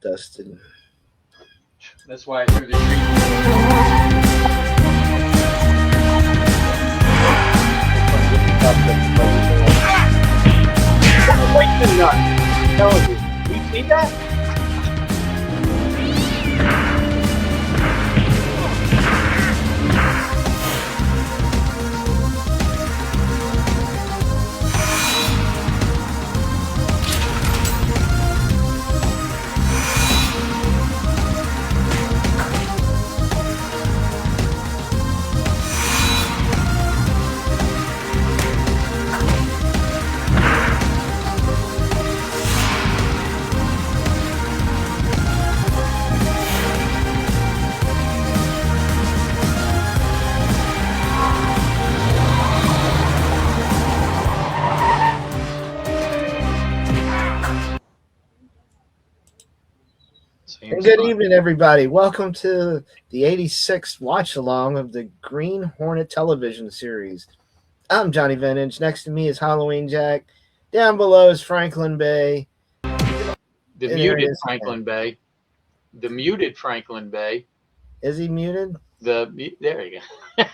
dusted. That's why I threw the tree. Wait the nut. I'm telling you. You see that? And good evening, everybody. Welcome to the 86th watch along of the Green Hornet television series. I'm Johnny Vintage. Next to me is Halloween Jack. Down below is Franklin Bay. The muted Franklin Bay. The muted Franklin Bay. Is he muted? There you go.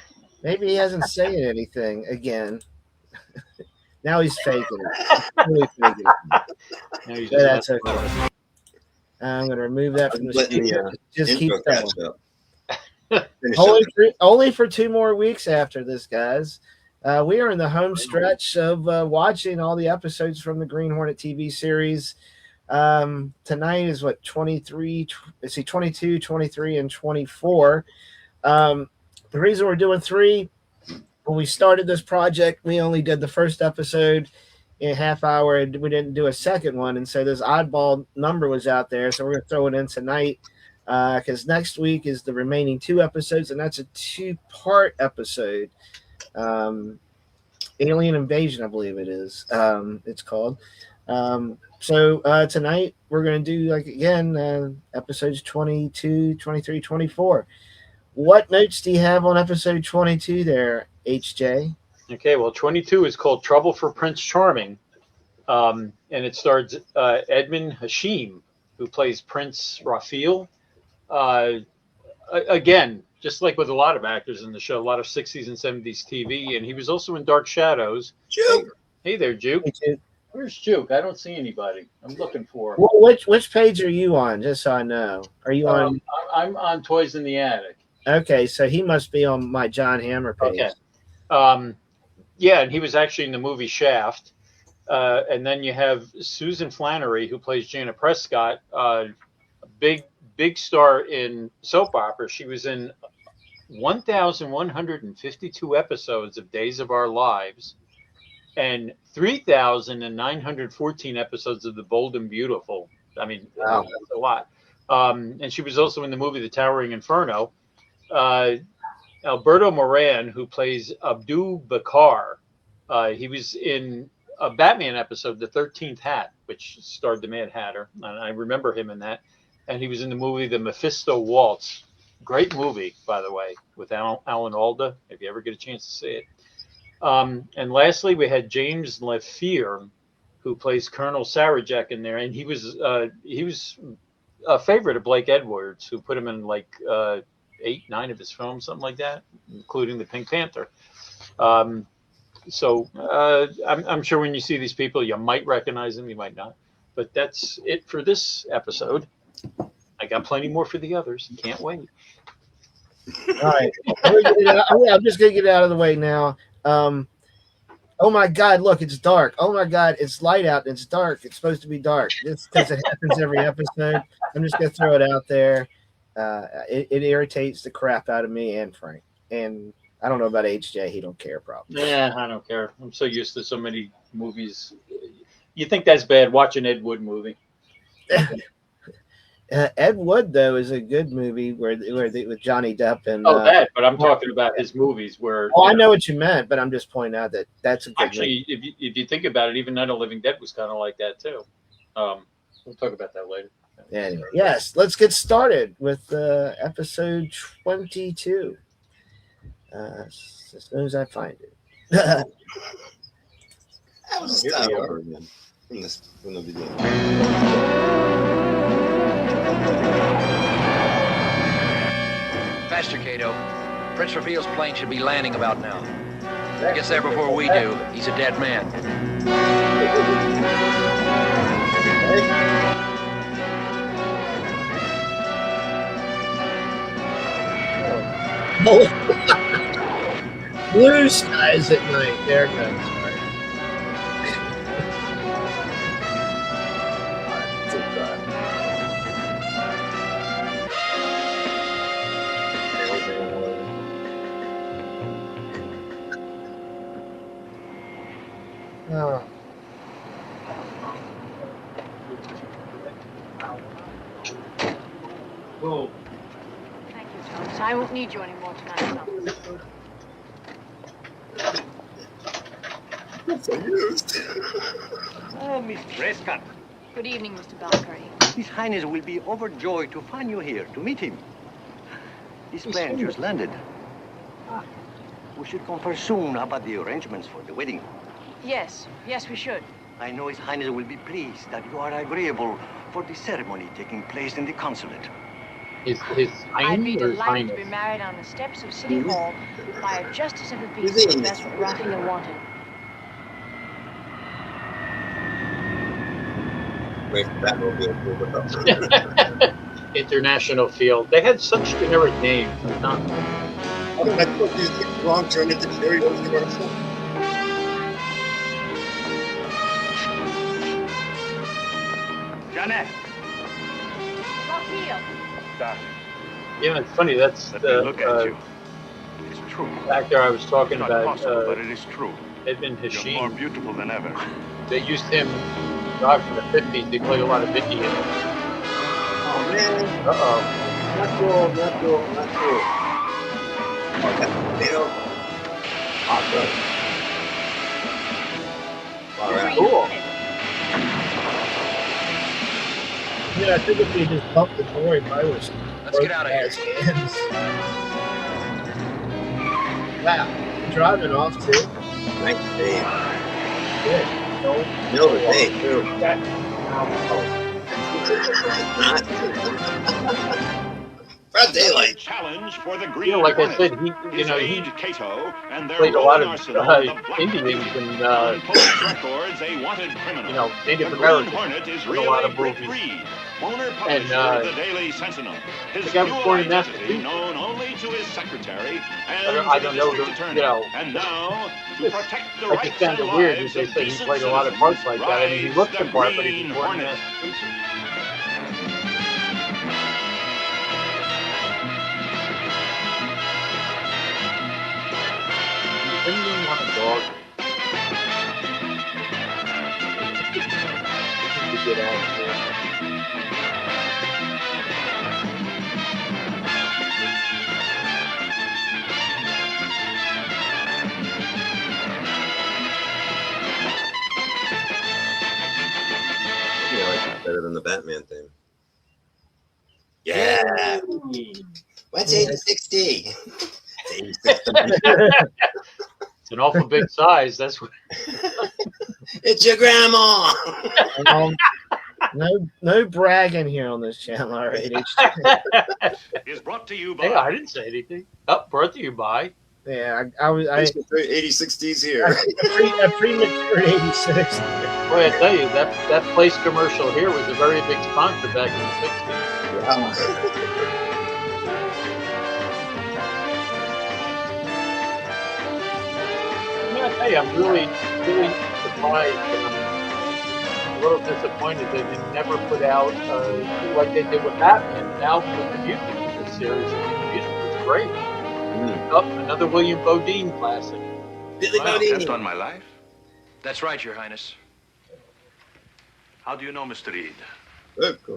Maybe he hasn't said anything again. Now he's faking it. He's really faking it. No, But that's okay. I'm going to remove that from the studio. Just keep going. Only for 2 more weeks after this, guys. We are in the home stretch of watching all the episodes from the Green Hornet TV series. Tonight is what, 22, 23, and 24. The reason we're doing 3, when we started this project, we only did the first episode in a half hour, and we didn't do a second one, and so this oddball number was out there, so we're going to throw it in tonight because next week is the remaining 2 episodes, and that's a 2-part episode. Alien Invasion, I believe it is. It's called. So tonight we're going to do, episodes 22, 23, 24. What notes do you have on episode 22 there, HJ? Okay, well, 22 is called Trouble for Prince Charming, and it stars Edmund Hashim, who plays Prince Raphael. Again, just like with a lot of actors in the show, a lot of 60s and 70s TV, and he was also in Dark Shadows. Juke! Hey there, Juke. Hey, Juke. Where's Juke? I don't see anybody. I'm looking for. Well, which page are you on, just so I know? Are you on? I'm on Toys in the Attic. Okay, so he must be on my John Hammer page. Okay. Yeah, and he was actually in the movie Shaft. And then you have Susan Flannery, who plays Janet Prescott, big star in soap opera. She was in 1,152 episodes of Days of Our Lives and 3,914 episodes of The Bold and Beautiful. I mean, wow. That's a lot. And she was also in the movie The Towering Inferno. Alberto Moran, who plays Abdul Bakar, he was in a Batman episode, The 13th Hat, which starred the Mad Hatter, and I remember him in that. And he was in the movie The Mephisto Waltz. Great movie, by the way, with Alan Alda, if you ever get a chance to see it. And lastly, we had James Lefevre, who plays Colonel Sarajek in there, and he was a favorite of Blake Edwards, who put him in 8, 9 of his films, something like that, including The Pink Panther. So I'm sure when you see these people, you might recognize them, you might not. But that's it for this episode. I got plenty more for the others. Can't wait. All right. I'm just going to get it out of the way now. Oh, my God, look, it's dark. Oh, my God, it's light out and it's dark. It's supposed to be dark. It's because it happens every episode. I'm just going to throw it out there. It irritates the crap out of me and Frank. And I don't know about HJ. He don't care, probably. Yeah, I don't care. I'm so used to so many movies. You think that's bad? Watch an Ed Wood movie. Ed Wood, though, is a good movie with Johnny Depp and. That, but I'm talking about his movies where. Oh, I know what you meant, but I'm just pointing out that that's a good actually, movie. If you think about it, even Night of the Living Dead was kind of like that too. We'll talk about that later. Anyway, yes, let's get started with episode 22. As soon as I find it. That was a style from the beginning. Cato. Prince Raphael's plane should be landing about now. He gets there before we do. He's a dead man. Blue skies at night. There it goes. Oh. Whoa. Thank you, Thomas. I won't need you anymore tonight, son. Oh, Miss Prescott. Good evening, Mr. Balcarty. His Highness will be overjoyed to find you here, to meet him. His plane just landed. We should confer soon about the arrangements for the wedding. Yes, we should. I know His Highness will be pleased that you are agreeable for the ceremony taking place in the consulate. His I'd be Highness or His delighted to Highness? be married on the steps of City Hall by a justice of the peace if that's what Raphael wanted. Wait for that mobile. International Field. They had such generic names. Not I thought these took the wrong turn into Cheerios commercial. Janet! Raphael! Darling, yeah, it's funny. That's let me the look at you. It's true. actor I was talking It's not about. possible, but it is true. Edmund You're more Hashim. beautiful than ever. They used him. God, from the '50s, they played a lot of Indian. Oh man, Uh-oh. not cool. Oh, that's tomato. Awesome. All right. Cool. Yeah, I think if we just bumped the door, he probably was. Let's get out of here. Hands. Wow, driving off too. Nice day. Good. Middle of the day, too. Broad daylight. Challenge for the Green Yeah, like I Hornet. said, he His he aide, Cato, and their played a lot rolling of arsenal, the Black Indians Division. and On police records, a wanted criminal. Native the Americans. Green Hornet is in a really lot of Britt movies. Reed, owner publisher of the Daily Sentinel. His the guy was dual born in identity Massachusetts. known only to his secretary and I to don't the know, district the- attorney. And now, to Just- protect the I rights just found and it weird that lives they of said he decent played a lot of citizens, parts like that. I mean, he rides looked the the part, but he Green was born in Hornet. Massachusetts. Didn't want a dog. To get out of here. Yeah, I like it better than the Batman thing. Yeah. What's 86'D? It's 86'D. It's an awful big size. That's what. It's your grandma. No bragging here on this channel already. Is brought to you by Hey, I didn't say anything. Oh, brought to you by. Yeah, I 86'D's here. a premature 86. Boy, I tell you, that place commercial here was a very big sponsor back in the '60s. I mean, I tell you, I'm really surprised and I'm a little disappointed that they never put out like they did with Batman. Now with the music in this series, the music was great. Oh, another William Bodine classic. Billy Wow, Bodine. Kept on my life? That's right, Your Highness. How do you know Mr. Reed?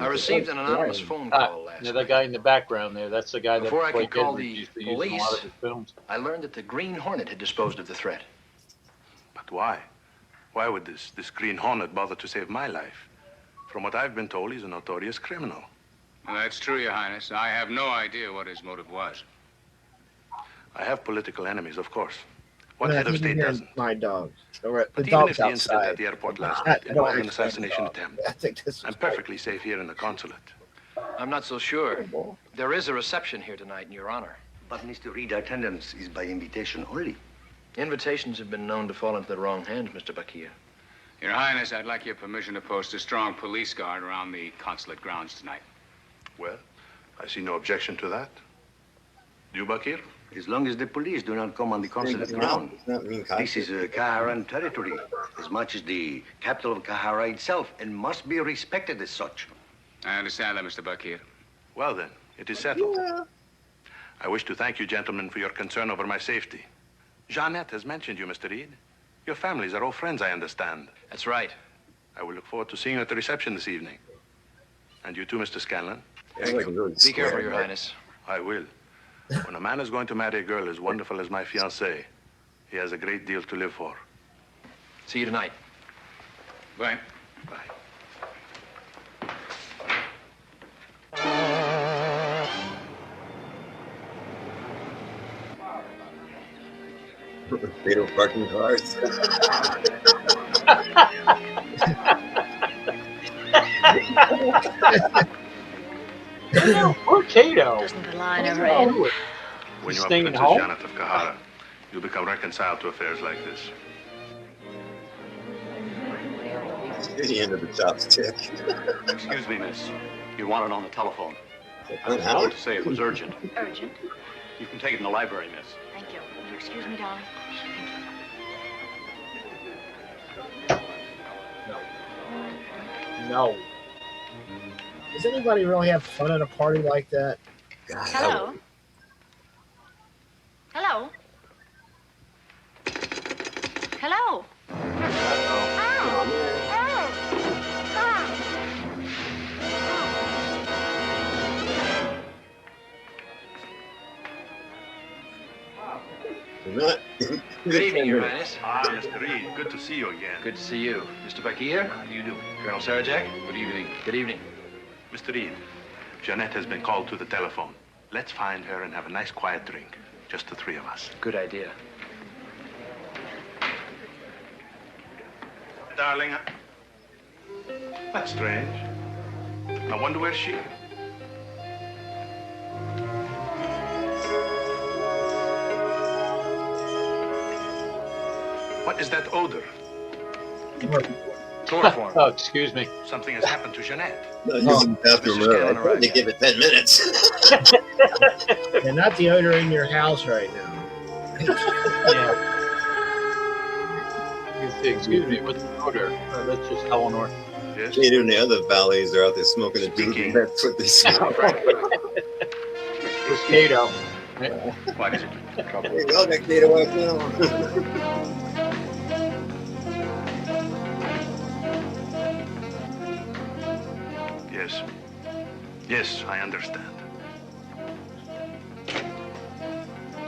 I received an anonymous phone call last That night. guy in the background there, that's the guy that Before I played could call Edward, the used to use in a police, lot of his films. I learned that the Green Hornet had disposed of the threat. But why? Why would this Green Hornet bother to save my life? From what I've been told, he's a notorious criminal. Well, that's true, Your Highness. I have no idea what his motive was. I have political enemies, of course. What Yeah, head of you can state hear doesn't? My dogs. The But even dogs if the incident outside. at the airport last I night don't involved an actually assassination dog. attempt, I think this was I'm perfectly safe here in the consulate. I'm not so sure. There is a reception here tonight in your honor. But Mr. Reed, attendance is by invitation only. Invitations have been known to fall into the wrong hands, Mr. Bakir. Your Highness, I'd like your permission to post a strong police guard around the consulate grounds tonight. Well, I see no objection to that. Do you, Bakir? As long as the police do not come on the consulate ground. This is Kaharan territory, as much as the capital of Kahara itself, and must be respected as such. I understand that, Mr. Bakir. Well, then, it is settled. I wish to thank you, gentlemen, for your concern over my safety. Jeanette has mentioned you, Mr. Reed. Your families are all friends, I understand. That's right. I will look forward to seeing you at the reception this evening. And you too, Mr. Scanlon. Be careful, Your Highness. I will. When a man is going to marry a girl as wonderful as my fiancée, he has a great deal to live for. See you tonight. Bye. Bye. Fatal parking cars. Poor Kato. Doesn't the line ever end? When you are Staying Princess home? Janet of Kahara, you become reconciled to affairs like this. Here's the end of the chopstick. Excuse me, miss. You want it on the telephone. I wanted to say it was urgent. Urgent. You can take it in the library, miss. Thank you. Will you excuse me, darling? No. Does anybody really have fun at a party like that? Hello? Hello? Hello? Good evening, Your Highness. Ah, Mr. Reed, good to see you again. Good to see you. Mr. Bakir? How do you do? Colonel Sarajak? Good evening. Good evening. Mr. Reed, Jeanette has been called to the telephone. Let's find her and have a nice quiet drink. Just the three of us. Good idea. Darling, that's strange. I wonder where she... What is that odor? Chloroform. Oh, excuse me. Something has happened to Jeanette. No, you're in the bathroom early. I tried to give it 10 minutes. And not the odor in your house right now. Yeah. Excuse me, what's the odor? That's just Eleanor. Yes? Kato and the other valets are out there smoking a Speaking. doobie. That's what they smoke. It's Kato. What is it? Trouble? There you go, that Kato wife now. Yes. Yes, I understand.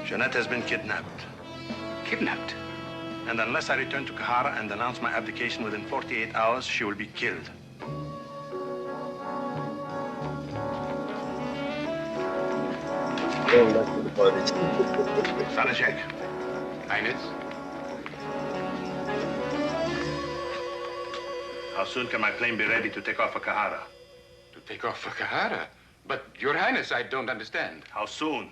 Jeanette has been kidnapped. Kidnapped? And unless I return to Kahara and announce my abdication within 48 hours, she will be killed. Going back to the party. Sarajek, Highness? how soon can my plane be ready to take off for Kahara? To take off for Kahara? But, Your Highness, I don't understand. How soon?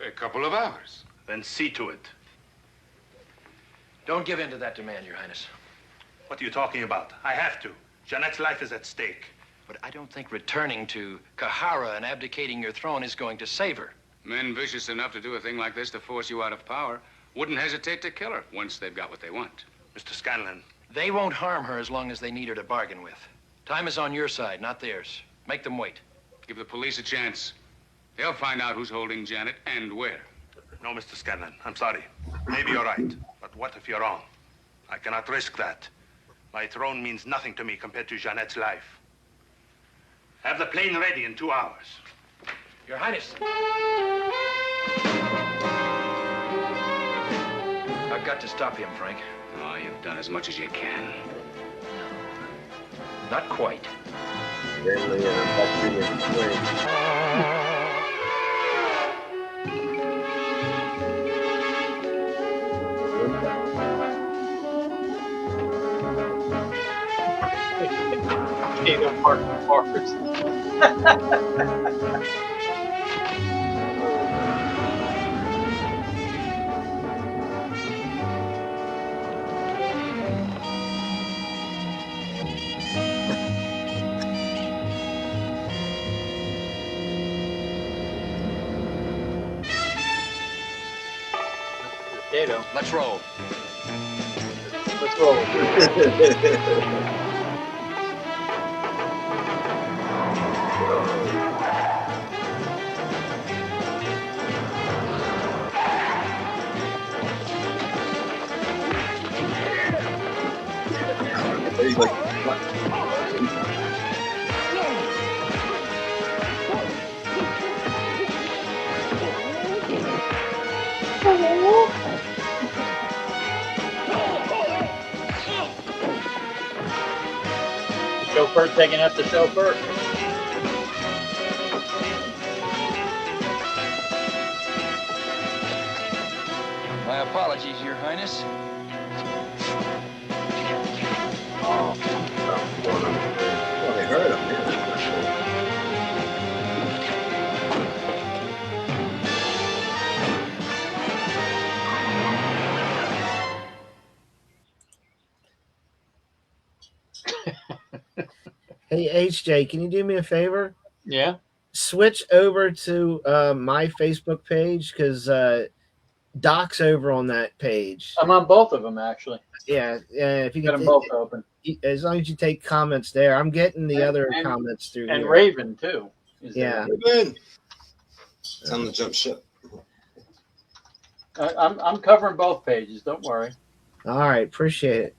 A couple of hours. Then see to it. Don't give in to that demand, Your Highness. What are you talking about? I have to. Jeanette's life is at stake. But I don't think returning to Kahara and abdicating your throne is going to save her. Men vicious enough to do a thing like this to force you out of power wouldn't hesitate to kill her once they've got what they want. Mr. Scanlon, They won't harm her as long as they need her to bargain with. Time is on your side, not theirs. Make them wait. Give the police a chance. They'll find out who's holding Janet and where. no, Mr. Scanlon, I'm sorry. Maybe you're right, but what if you're wrong? I cannot risk that. My throne means nothing to me compared to Jeanette's life. Have the plane ready in 2 hours. Your Highness. I've got to stop him, Frank. Oh, you've done as much as you can. Not quite. Apparently, back to the plane. Kato parking cars. potato. Let's roll. Let's roll. He's like, Chauffeur taking up the chauffeur. My apologies, Your Highness. well, they heard him. Hey, HJ, can you do me a favor? Yeah. Switch over to my Facebook page because Doc's over on that page. I'm on both of them, actually. Yeah, if you Got can, them both open. as long as you take comments there, I'm getting the other comments through And here. Raven, too. Yeah. Raven. Time to jump ship. I'm covering both pages. Don't worry. All right, appreciate it.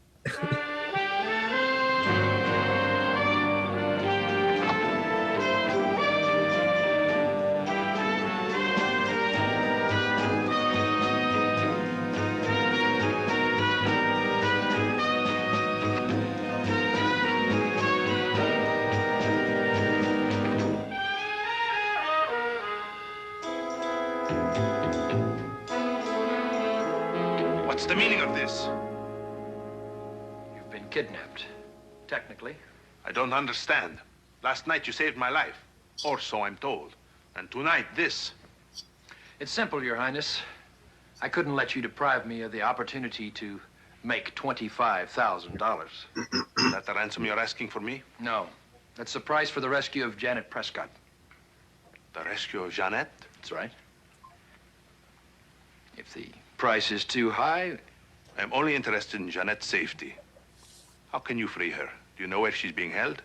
What's the meaning of this? You've been kidnapped. Technically. I don't understand. Last night you saved my life. Or so I'm told. And tonight, this. It's simple, Your Highness. I couldn't let you deprive me of the opportunity to make $25,000. Is that the ransom you're asking for me? No. That's the price for the rescue of Janet Prescott. The rescue of Jeanette? That's right. If the price is too high, I'm only interested in Jeanette's safety. How can you free her? Do you know where she's being held?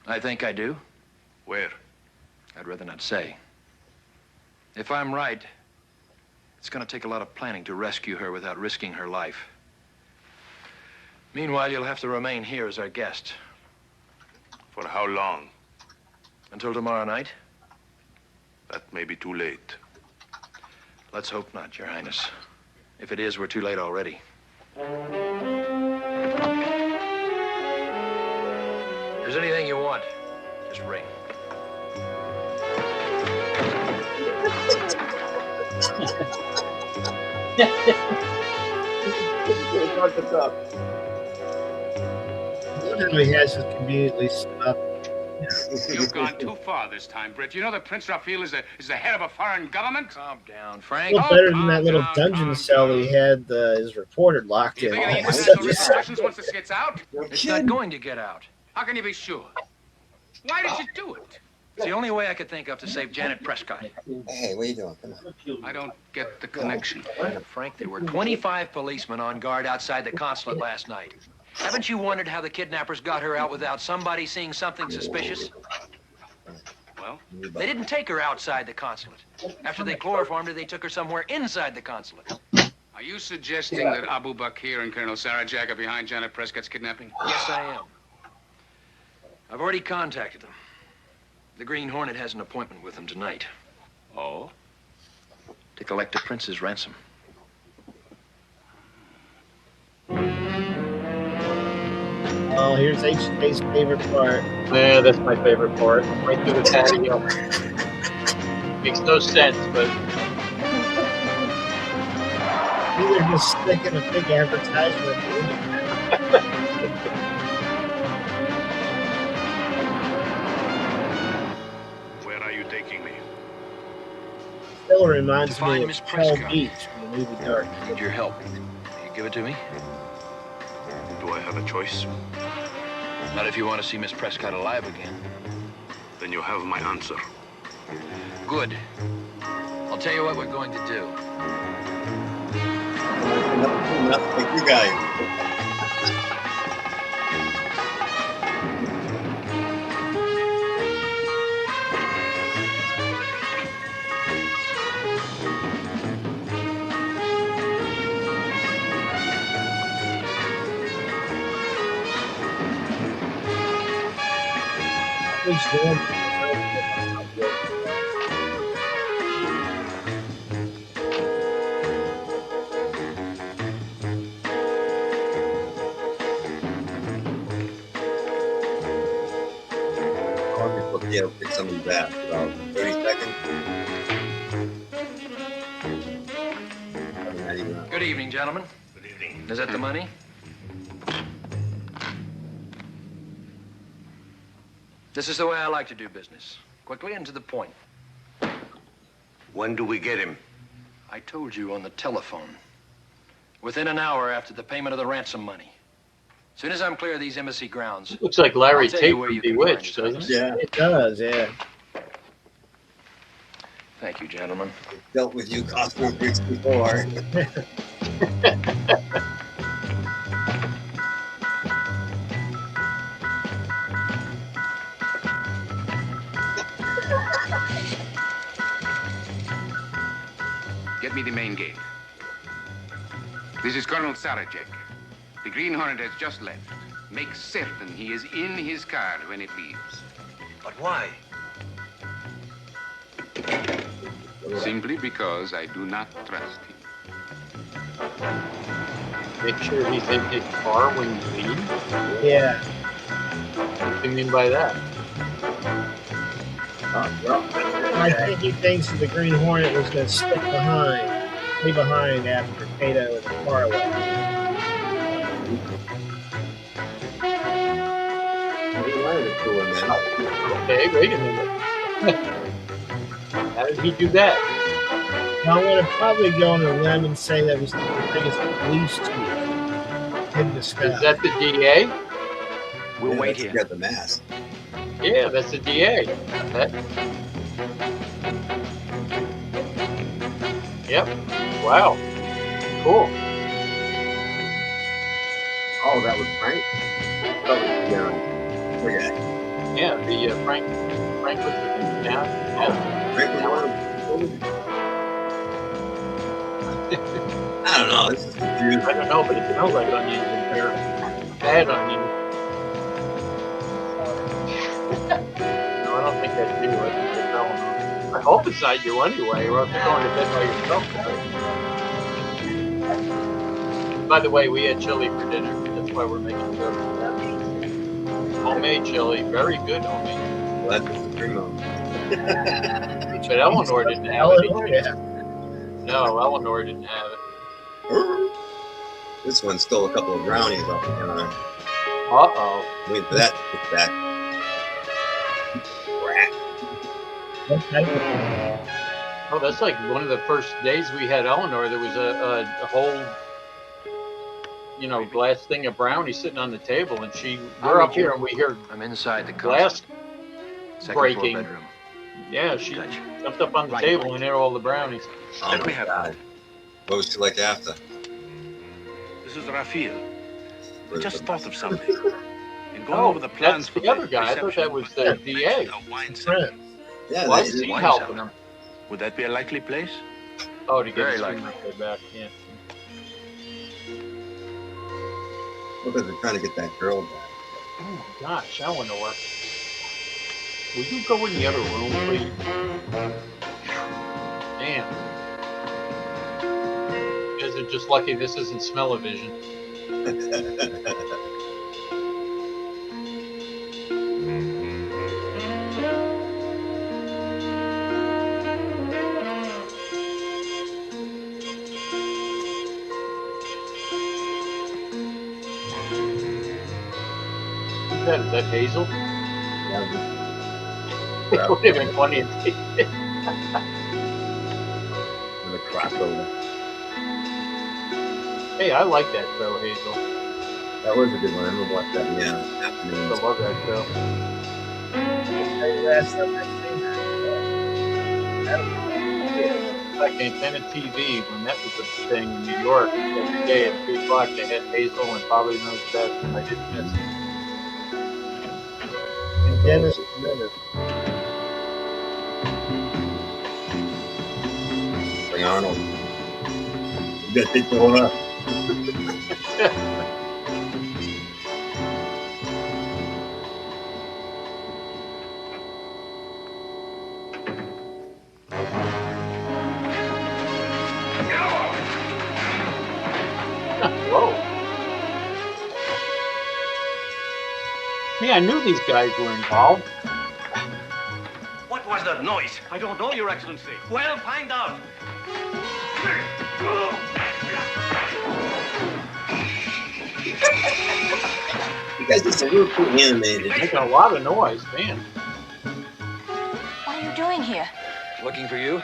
I think I do. Where? I'd rather not say. If I'm right, it's going to take a lot of planning to rescue her without risking her life. Meanwhile, you'll have to remain here as our guest. For how long? Until tomorrow night? That may be too late. Let's hope not, Your Highness. If it is, we're too late already. If there's anything you want, just ring. He has it conveniently stuff. You've gone too far this time, Britt. You know that Prince Raphael is the head of a foreign government? Calm down, A Frank. little better than that little dungeon cell he had his reporter locked You in. think any international repercussions once this gets out? It's not going to get out. How can you be sure? Why did you do it? It's the only way I could think of to save Janet Prescott. Hey, what are you doing? Come on. I don't get the connection. Frank, there were 25 policemen on guard outside the consulate last night. Haven't you wondered how the kidnappers got her out without somebody seeing something suspicious? Well? They didn't take her outside the consulate. After they chloroformed her, they took her somewhere inside the consulate. Are you suggesting that Abu Bakr and Colonel Sarajak are behind Janet Prescott's kidnapping? Yes, I am. I've already contacted them. The Green Hornet has an appointment with them tonight. Oh? To collect the prince's ransom. Oh, here's HJ's favorite part. Yeah, that's my favorite part. Right through the patio. Makes no sense, but Either just sticking a big advertisement. Where are you taking me? Still reminds To find me of Miss Hell Prescott. Beach from the movie Dark. I need your help. Will you give it to me? Do I have a choice? Not if you want to see Miss Prescott alive again. Then you have my answer. Good. I'll tell you what we're going to do. Nothing like you guys. Which one? Yeah, we'll pick something back. About 30 seconds. Good evening, gentlemen. Good evening. Is that the money? This is the way I like to do business. Quickly and to the point. When do we get him? I told you on the telephone. Within an hour after the payment of the ransom money. As soon as I'm clear of these embassy grounds. Looks like Larry I'll tell you Tate where from you can Bewitched, find doesn't these it? Yeah, It does, yeah. Thank you, gentlemen. dealt with you costume freaks before. Get me the main gate. This is Colonel Sarajek. The Green Hornet has just left. Make certain he is in his car when it leaves. But why? Simply because I do not trust him. Make sure he's in his car when you leave. Yeah. What do you mean by that? I think he thinks that the Green Hornet was going to stay behind after Kato and the car left. Okay, wait a minute. How did he do that? Now, I'm going to probably go on a limb and say that was the biggest police chief in the sky. Is that the DA? We'll wait here. Got the mask. Yeah, that's the DA. Yep. Wow. Cool. Oh, that was Frank? That was okay. Yeah, the Frank was the yeah. Frank was one of I don't know. This is confusing. I don't know, but it smells like onions in there. Bad onions. No, I don't think that's you. I think it's going. I hope it's not you anyway, or else you're going to bed by yourself. By the way, we had chili for dinner. That's why we're making good. Homemade chili, very good homemade. Well, that's the primo. But Eleanor didn't have it. No, Eleanor didn't have it. This one stole a couple of brownies off the counter. Uh-oh. Wait for that to get back. Oh, that's like one of the first days we had Eleanor. There was a whole, glass thing of brownies sitting on the table, and we're up here and we hear I'm inside the glass second breaking. floor bedroom. Yeah, she jumped up on the table and ate all the brownies. Oh my God. What was she like after? This is Raphael. I just thought of something. In going Oh, over the plans that's for the other guy. I thought that was the DA. Yeah, Why they is did. he helping him? Would that be a likely place? Oh, to get Very his likely. screenplay back. Yeah. Look like they're trying to get that girl back. Oh gosh, Eleanor. Would you go in the other room, please? Damn. You guys are just lucky this isn't smell-o-vision. Who's that? Is that Hazel? It would have been funny if they did. The crossover. Hey, I like that show, Hazel. That was a good one. I'm gonna watch that. Yeah. I love that show. Last time I seen that. like antenna TV when that was a thing in New York. Every day at 3 o'clock they had Hazel and Probably Knows Best. I didn't miss it. And Dennis Minute. Hey, Arnold. You gotta take the one up. Whoa. Yeah, I knew these guys were involved. What was that noise? I don't know, Your Excellency. Well, find out. You guys did some real cool animated. Making a lot of noise, man. What are you doing here? Looking for you.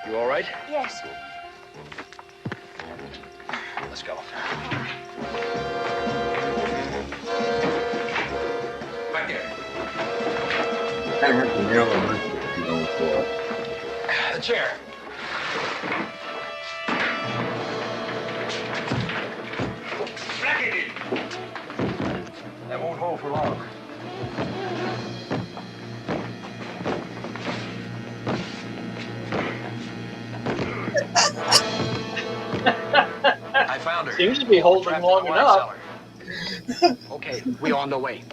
You all right? Yes. Let's go. Back there. Kind of hurt to narrow the money you're going for. The chair. Bracket it. That won't hold for long. I found her. Seems to be holding Trapped in long the wine enough. cellar. Okay, we're on the way.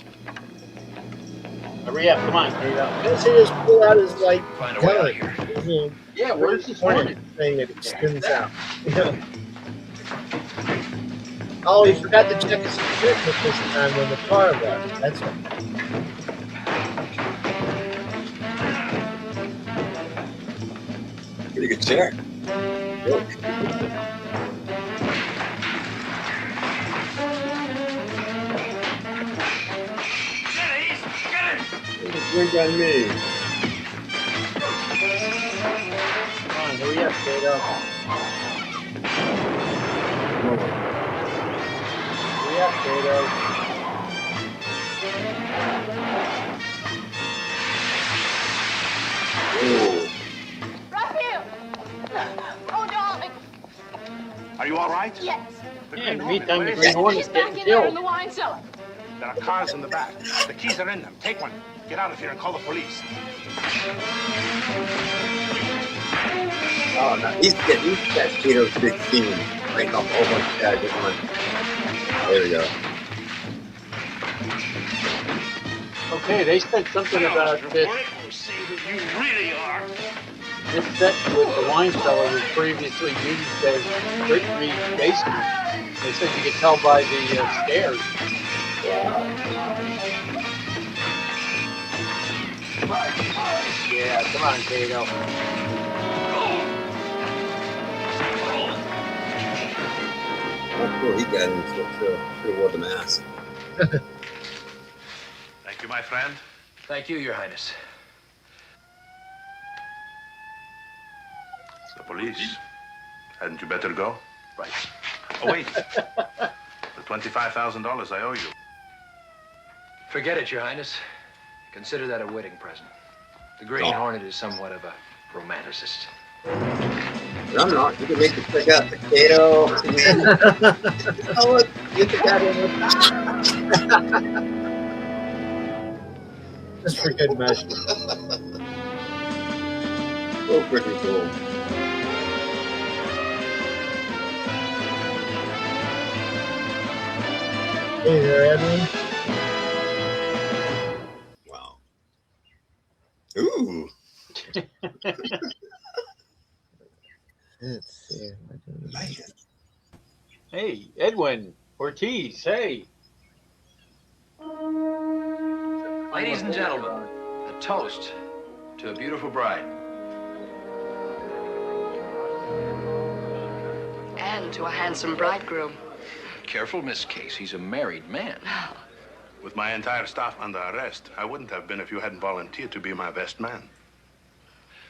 Hurry up, come on, Kato. Does he just pull out his like Find a way out gun? of here. Little Yeah, where's this Hornet Hornet? thing that spins out. Oh, he forgot to check his equipment this time when the car left. That's what. Pretty good chair. Yep. Drink on me. Come on, hurry up, Kato. Hurry up, Kato. Oh. Raphael! Oh, darling. Are you all right? Yes. Yeah, in the meantime, the Where is Green it? Hornet's He's back getting in there in killed. the wine cellar. There are cars in the back. The keys are in them. Take one. Get out of here and call the police. Oh, no. He's got Kato's big theme. Break off a whole bunch of guys at once. There we go. Okay, they said something about this. We'll see who you really are. This set with the wine cellar was previously used as Brittany's basement. They said you could tell by the stairs. Yeah, come on, Kato. How cool he got him. Should have wore the mask. Thank you, my friend. Thank you, Your Highness. It's the police. Hadn't you better go? Right. Oh, wait. The $25,000 I owe you. Forget it, Your Highness. Consider that a wedding present. The Green Hornet is somewhat of a romanticist. But I'm not. You can make the trick out. The Kato. Oh, look. Get the guy in. Just for good measure. So freaking cool. Hey there, Edwin. Wow. Ooh. Let's see. Man. Hey, Edwin Ortiz, hey. Ladies and gentlemen, a toast to a beautiful bride. And to a handsome bridegroom. Careful, Miss Case. He's a married man. With my entire staff under arrest, I wouldn't have been if you hadn't volunteered to be my best man.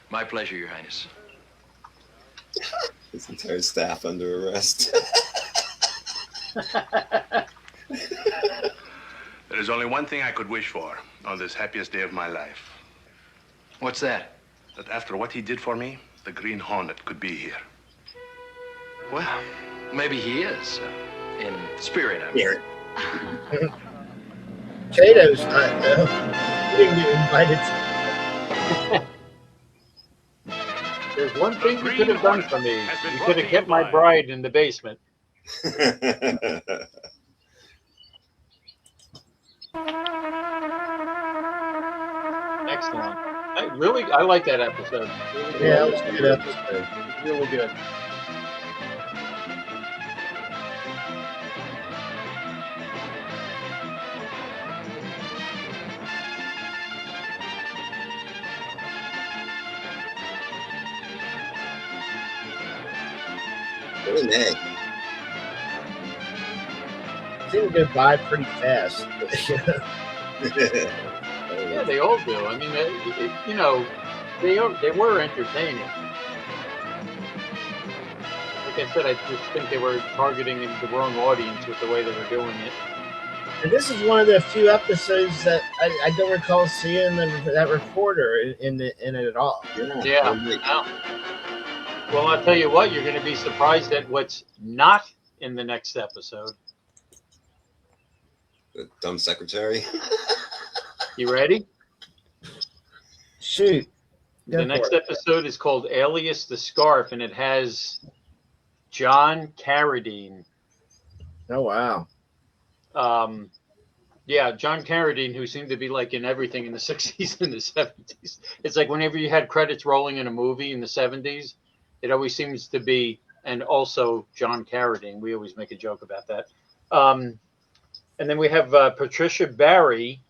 My pleasure, Your Highness. His entire staff under arrest. There is only one thing I could wish for on this happiest day of my life. What's that? That after what he did for me, the Green Hornet could be here. Well, maybe he is. In spirit, I mean. Kato's not, though. He didn't get invited. There's one thing you could have done for me. You could have kept my bride in the basement. Excellent. I like that episode. Really Yeah, it was a good episode. Really good. What an egg. Seemed to go by pretty fast. Yeah, they all do. I mean, you know, they were entertaining. Like I said, I just think they were targeting the wrong audience with the way they were doing it. And this is one of the few episodes that I don't recall seeing that reporter in it at all. Yeah. Well, I'll tell you what, you're going to be surprised at what's not in the next episode. The dumb secretary. You ready? Shoot. The next episode is called Alias the Scarf, and it has John Carradine. Oh, wow. Yeah, John Carradine, who seemed to be like in everything in the 60s and the 70s. It's like whenever you had credits rolling in a movie in the 70s, it always seems to be, and also John Carradine. We always make a joke about that. And then we have Patricia Barry,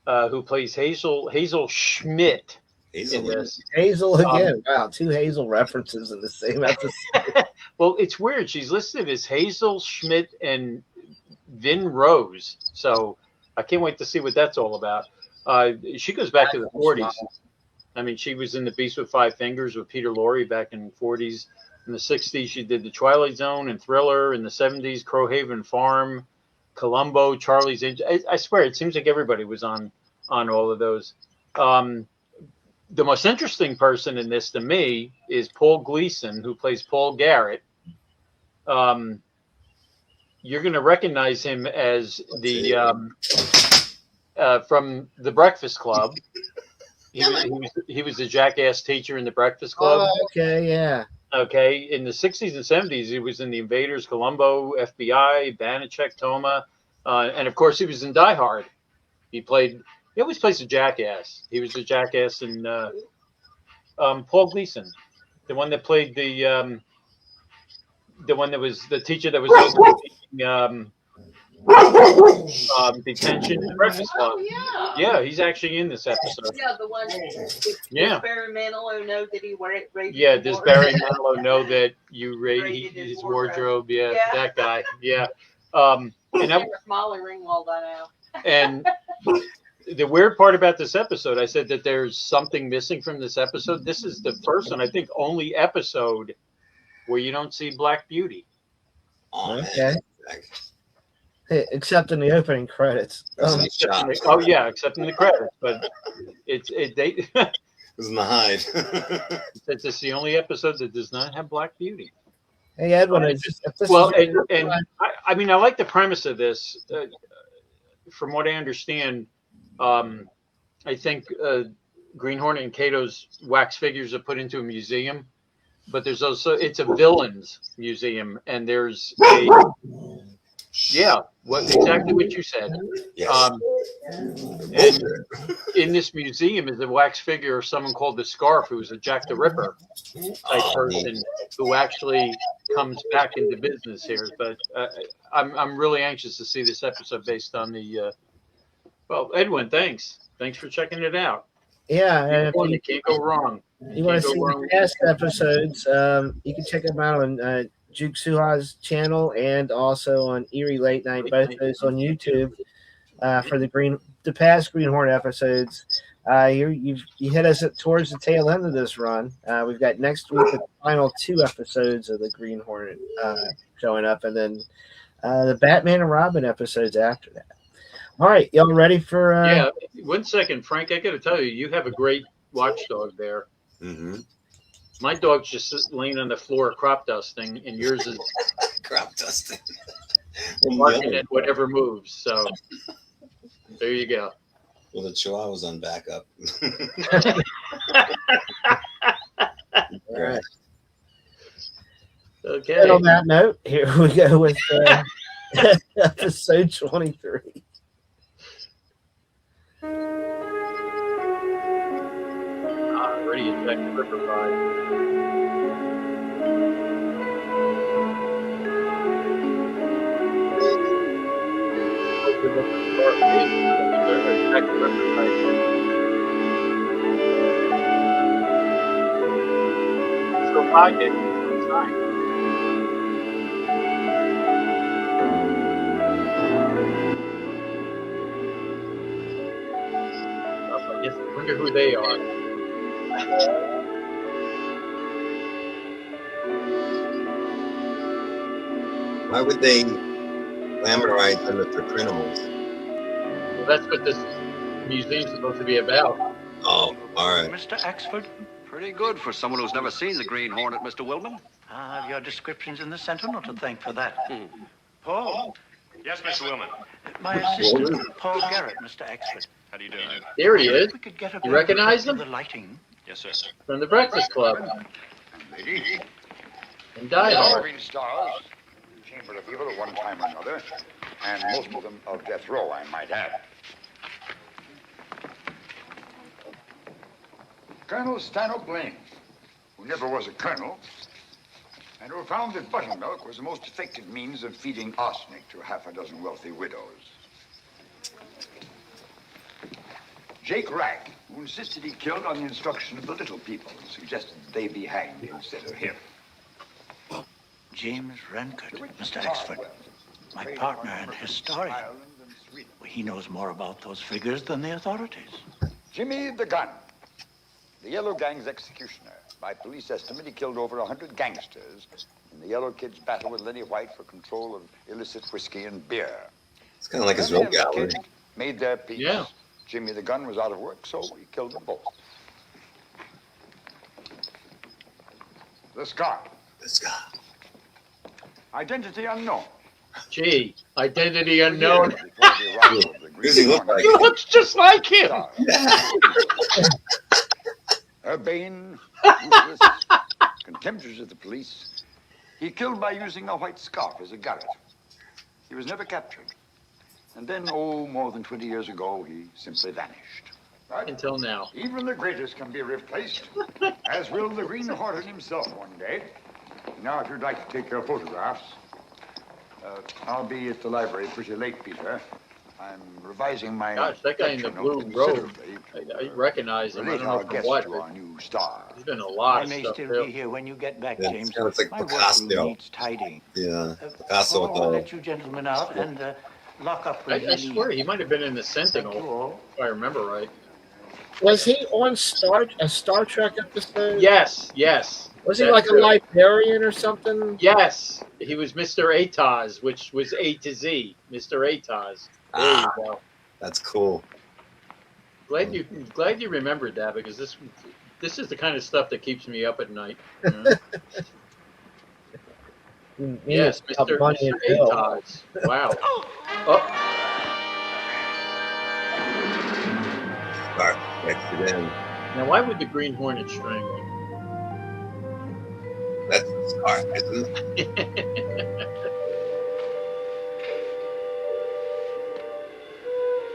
who plays Hazel Schmidt. Hazel again. Wow, 2 Hazel references in the same episode. Well, it's weird. She's listed as Hazel Schmidt and Vin Rose. So I can't wait to see what that's all about. She goes back to the 40s. I mean, she was in The Beast with Five Fingers with Peter Lorre back in the 40s. In the 60s, she did The Twilight Zone and Thriller. In the 70s, Crowhaven Farm, Columbo, Charlie's Angel. I swear, it seems like everybody was on all of those. The most interesting person in this to me is Paul Gleason, who plays Paul Garrett. You're going to recognize him as from The Breakfast Club. He was the jackass teacher in The Breakfast Club. Oh, okay, yeah. Okay, in the 60s and 70s, he was in The Invaders, Columbo, FBI, Banachek, Toma, and of course, he was in Die Hard. He always plays a jackass. He was a jackass in Paul Gleason, the one that played the one that was the teacher that was detention in The Breakfast Club. Oh, Yeah, he's actually in this episode. Yeah, the one. Yeah. Does Barry Manilow know that he raided? Yeah, does Barry Manilow know that you raided his wardrobe? Yeah, that guy. Yeah. And Molly Ringwald, I know. And the weird part about this episode, I said that there's something missing from this episode. This is the first and I think only episode where you don't see Black Beauty. Okay. Hey, except in the opening credits. Except in the credits, but it was in the hide. It's the only episode that does not have Black Beauty. Hey, Edwin, I like the premise of this. From what I understand, I think Green Hornet and Kato's wax figures are put into a museum, but it's a villains museum, and there's exactly what you said. Yes. And in this museum is a wax figure of someone called the Scarf, who was a Jack the Ripper type person who actually comes back into business here. But I'm really anxious to see this episode based on the. Well, Edwin, thanks for checking it out. Yeah, and you can't go wrong. You want to see the past episodes? You can check them out on Juke Suha's channel and also on Erie Late Night, both those on YouTube for the past Green Hornet episodes. You hit us towards the tail end of this run. We've got next week the final 2 episodes of the Green Hornet showing up, and then the Batman and Robin episodes after that. All right, y'all ready for? Yeah, 1 second, Frank. I got to tell you, you have a great watchdog there. Mm-hmm. My dog's just laying on the floor crop dusting, and yours is crop dusting. barking at whatever moves. So there you go. Well, the Chihuahua's on backup. All right. Okay. And on that note, here we go with episode 23. Already attacked the river ride. So pocket inside. I guess I wonder who they are. Why would they glamorize them if they're criminals? Well, that's what this museum's supposed to be about. Oh, all right. Mr. Axford? Pretty good for someone who's never seen the Green Hornet, Mr. Willman. I have your descriptions in the Sentinel to thank for that. Paul? Yes, Mr. Willman. My assistant, Paul Garrett, Mr. Axford. How do you do? There he is. We could get a You recognize better him? look at the lighting. Yes, sir. From the Breakfast Club. Lady, And Die all Hard. Green Stars, Chamber of Evil at one time or another, and most of them of death row, I might add. Colonel Stanhope Lane, who never was a colonel, and who found that buttermilk was the most effective means of feeding arsenic to half a dozen wealthy widows. Jake Rack, who insisted he killed on the instruction of the little people, and suggested that they be hanged instead of him. James Rankert, Mr. Axford. My partner and historian. He knows more about those figures than the authorities. Jimmy the Gun, the Yellow Gang's executioner. By police estimate, he killed over 100 gangsters in the Yellow Kids' battle with Lenny White for control of illicit whiskey and beer. It's kind of like his Lenny road and the gallery. Kid made their peace. Yeah. Jimmy the Gun was out of work, so he killed them both. The scar. The scar. Identity unknown. Gee, identity unknown. Who does he look like? He looks just like him. Urbane, ruthless, contemptuous of the police. He killed by using a white scarf as a garrote. He was never captured. And then, more than 20 years ago, he simply vanished. Right? Until now. Even the greatest can be replaced, as will the Green Hornet himself one day. Now, if you'd like to take your photographs, I'll be at the library pretty late, Peter. I'm revising my... Gosh, that guy in the blue robe, I recognize him. I don't know from what. To our new star. There's been a lot I of may stuff still too. be here when you get back, Yeah, James. it's like My Picasso. workroom needs tidying. Yeah, Picasso with I'll the... let you gentlemen out and lock up when I swear he might have been in the Sentinel, if I remember right. Was he on a Star Trek episode? Yes, yes. Was he That's like a true. librarian or something? Yes, he was Mr. Ataz, which was A to Z. Mr. Ataz. There you go. That's cool. Glad you remembered that, because this is the kind of stuff that keeps me up at night. You know? Yes, Mr. Ataz. Wow. Oh. Start next to them. Now, why would the Green Hornet strangle him? That's the scar, isn't it?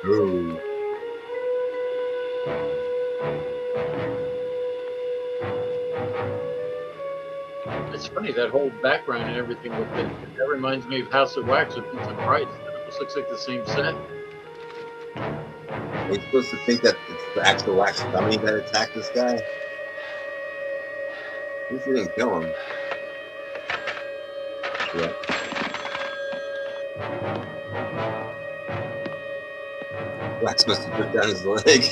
Ooh. It's funny, that whole background and everything with it. That reminds me of House of Wax with Vincent Price. It almost looks like the same set. Are you supposed to think that it's the actual wax dummy that attacked this guy? At least he didn't kill him. Yeah. Wax must have put down his leg.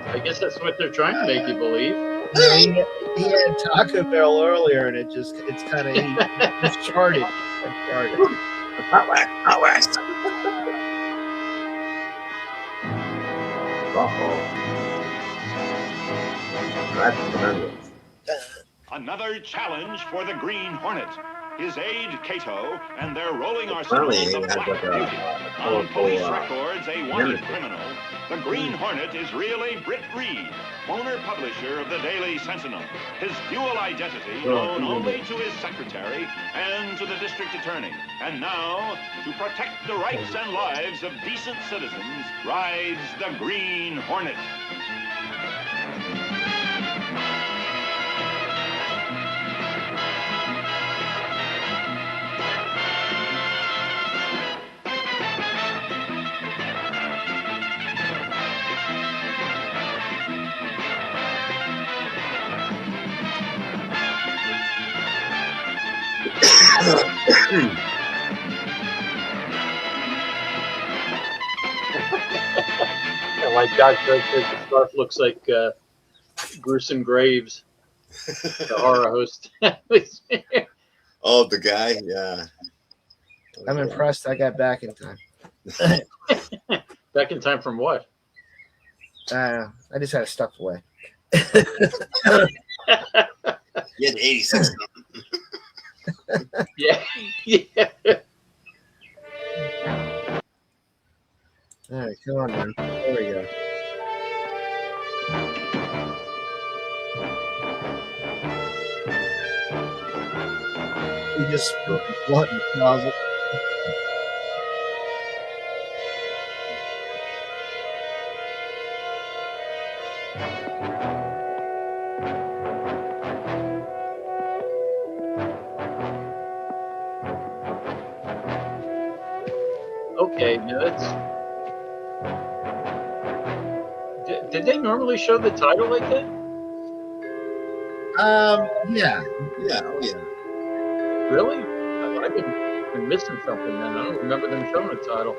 I guess that's what they're trying to make you believe. Yeah, he had Taco Bell earlier, and it's kind of he charted. Hot wax, hot wax. That's tremendous. Another challenge for the Green Hornet. His aide, Cato, and their rolling arsenal, Finally, the he has Black like Beauty. a On police colorful, records, a wanted nemesis. criminal, the Green Hornet is really Britt Reed, owner-publisher of the Daily Sentinel. His dual identity known only to his secretary and to the district attorney. And now, to protect the rights and lives of decent citizens, rides the Green Hornet. Like Doc said, the scarf looks like Gruesome Graves, the horror host. Oh, the guy, yeah. I'm impressed. I got back in time. Back in time from what? I just had it stuffed away. You had 86. Yeah. Yeah. All right, come on, man. There we go. He just spilled his blood in the closet. Okay, now that's. Did they normally show the title like that? Yeah. Yeah, oh yeah. Really? I've been missing something then. I don't remember them showing the title.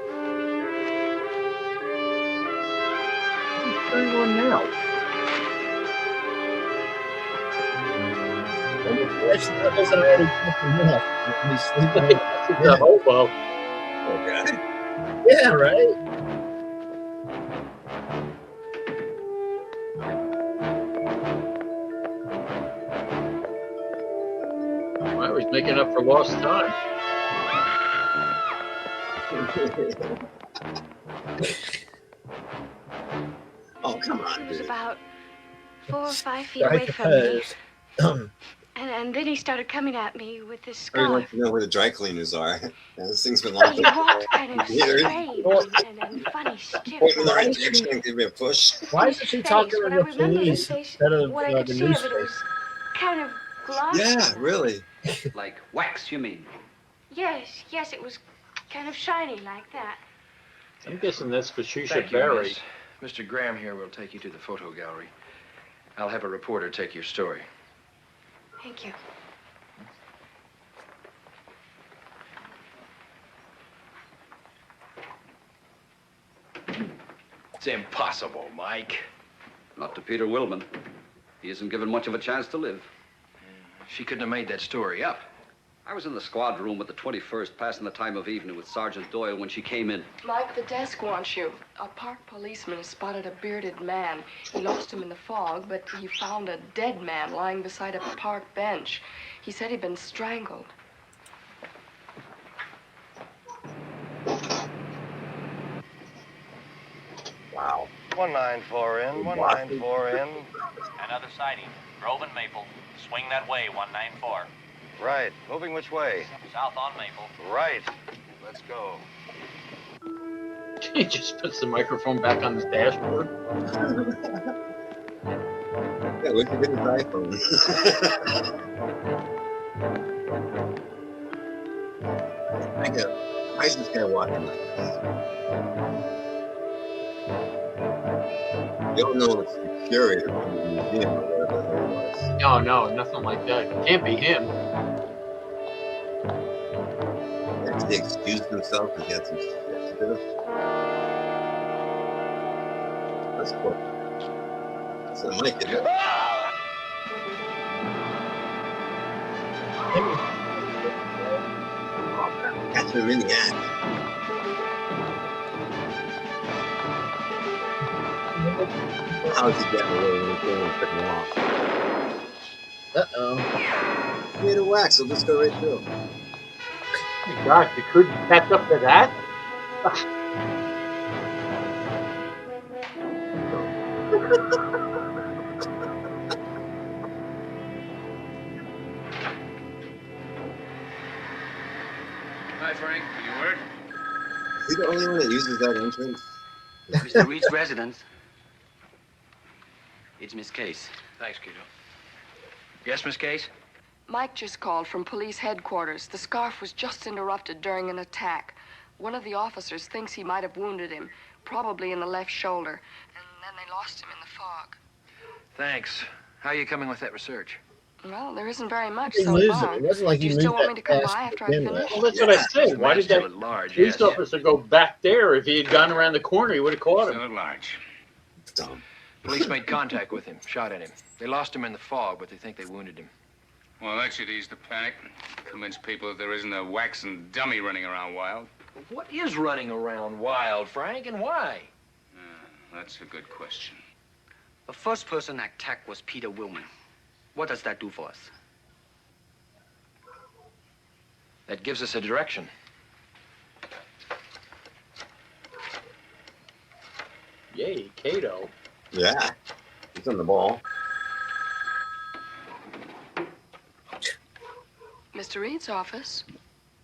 What's going on now? That wasn't already cooking up. He's sleeping. It's a hobo. Okay. Yeah, right? Well, he's making up for lost time. Oh, come on, He was dude. about 4 or 5 feet away from me. And then he started coming at me with this I would scarf. like to know where the dry cleaners are. Yeah, this thing's been And locked he up. walked kind of Here. strange and funny, stiff. Point in the right direction and give me a push. Why isn't she talking to the police instead of What I the could see of it newspaper? was kind of glossy. Yeah, really. Like wax, you mean? Yes, it was kind of shiny like that. I'm guessing that's Patricia Thank you, Barry. miss. Mr. Graham here will take you to the photo gallery. I'll have a reporter take your story. Thank you. It's impossible, Mike. Not to Peter Willman. He isn't given much of a chance to live. She couldn't have made that story up. I was in the squad room with the 21st, passing the time of evening with Sergeant Doyle when she came in. Mike, the desk wants you. A park policeman spotted a bearded man. He lost him in the fog, but he found a dead man lying beside a park bench. He said he'd been strangled. Wow. 194 in, 194 in. Another sighting. Grove and Maple. Swing that way, 194. Right. Moving which way? South on Maple. Right. Let's go. He just puts the microphone back on the dashboard. Yeah, where'd you get his iPhone? Why is this guy walking like this? You don't know it's the curator from the museum or whatever the hell it was. No, nothing like that. It can't be him. Did he excuse himself because he had some shit to do? That's cool. That's the mic, isn't it? Catch him in the act. How is he getting away when he can't pick him off? Uh-oh. He made a wax, he'll just go right through. Oh my gosh, you couldn't catch up to that? Hi, Frank. Any word? Is he the only one that uses that entrance? Mr. Reed's residence. It's Miss Case. Thanks, Kiddo. Yes, Miss Case? Mike just called from police headquarters. The scarf was just interrupted during an attack. One of the officers thinks he might have wounded him, probably in the left shoulder. And then they lost him in the fog. Thanks. How are you coming with that research? Well, there isn't very much He so moves far. it. It wasn't like Do he you still moved want me to come that by fast after to I begin with. finish? Well, that's what I said. Why did that Still at large, police yes. officer go back there? If he had gone around the corner, he would have caught him. Still at large. Dumb. Police made contact with him, shot at him. They lost him in the fog, but they think they wounded him. Well, that should ease the panic. Convince people that there isn't a waxen dummy running around wild. What is running around wild, Frank, and why? That's a good question. The first person attacked was Peter Willman. What does that do for us? That gives us a direction. Yay, Cato. Yeah. He's on the ball. Mr. Reed's office?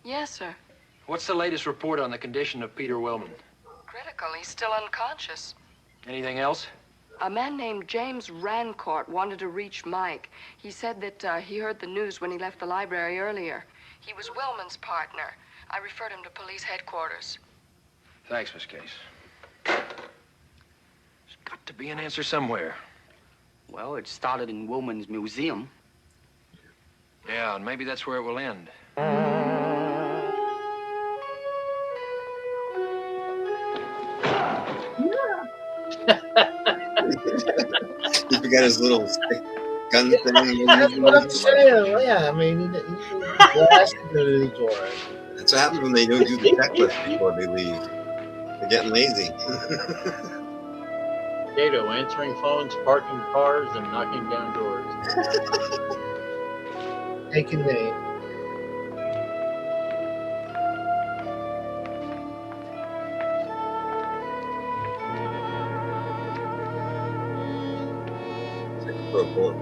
Yes, sir. What's the latest report on the condition of Peter Willman? Critical. He's still unconscious. Anything else? A man named James Rancourt wanted to reach Mike. He said that he heard the news when he left the library earlier. He was Willman's partner. I referred him to police headquarters. Thanks, Miss Case. There's got to be an answer somewhere. Well, it started in Willman's museum. Yeah, and maybe that's where it will end. He forgot his little stick gun thing. That's what I'm saying. Yeah, I mean, he blasted into the door. That's what happens when they don't do the checklist before they leave. They're getting lazy. Cato, answering phones, parking cars, and knocking down doors. Taking name. For a bullet.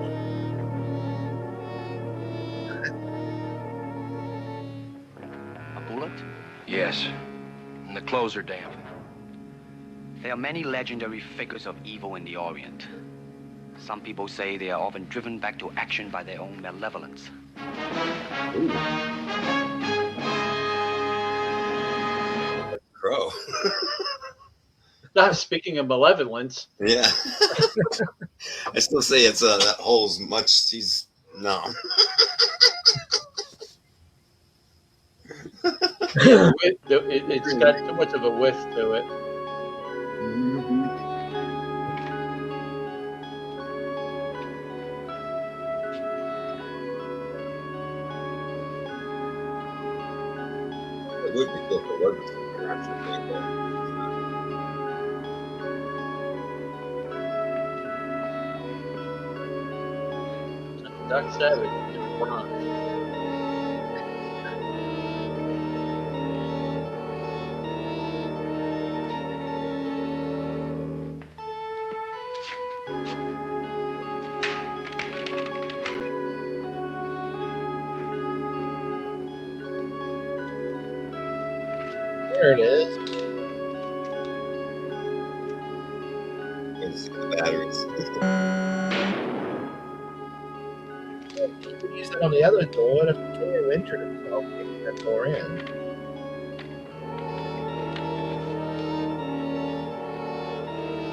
A bullet? Yes. And the clothes are damp. There are many legendary figures of evil in the Orient. Some people say they are often driven back to action by their own malevolence. Ooh. Crow. Not speaking of malevolence. Yeah. I still say it's that hole's much. He's no. It's got too much of a width to it. It would be cool if it wasn't something actually like that. Duck Savage in bronze. There it is. It's the batteries. He could use it on the other door, and if the killer entered himself, kick that door in.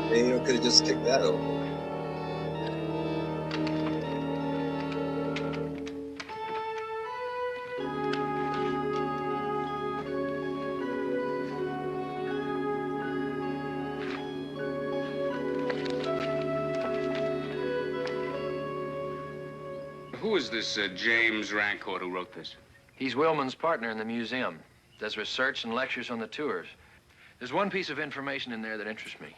They could have just kicked that over. Who is this James Rancourt who wrote this? He's Willman's partner in the museum. Does research and lectures on the tours. There's one piece of information in there that interests me.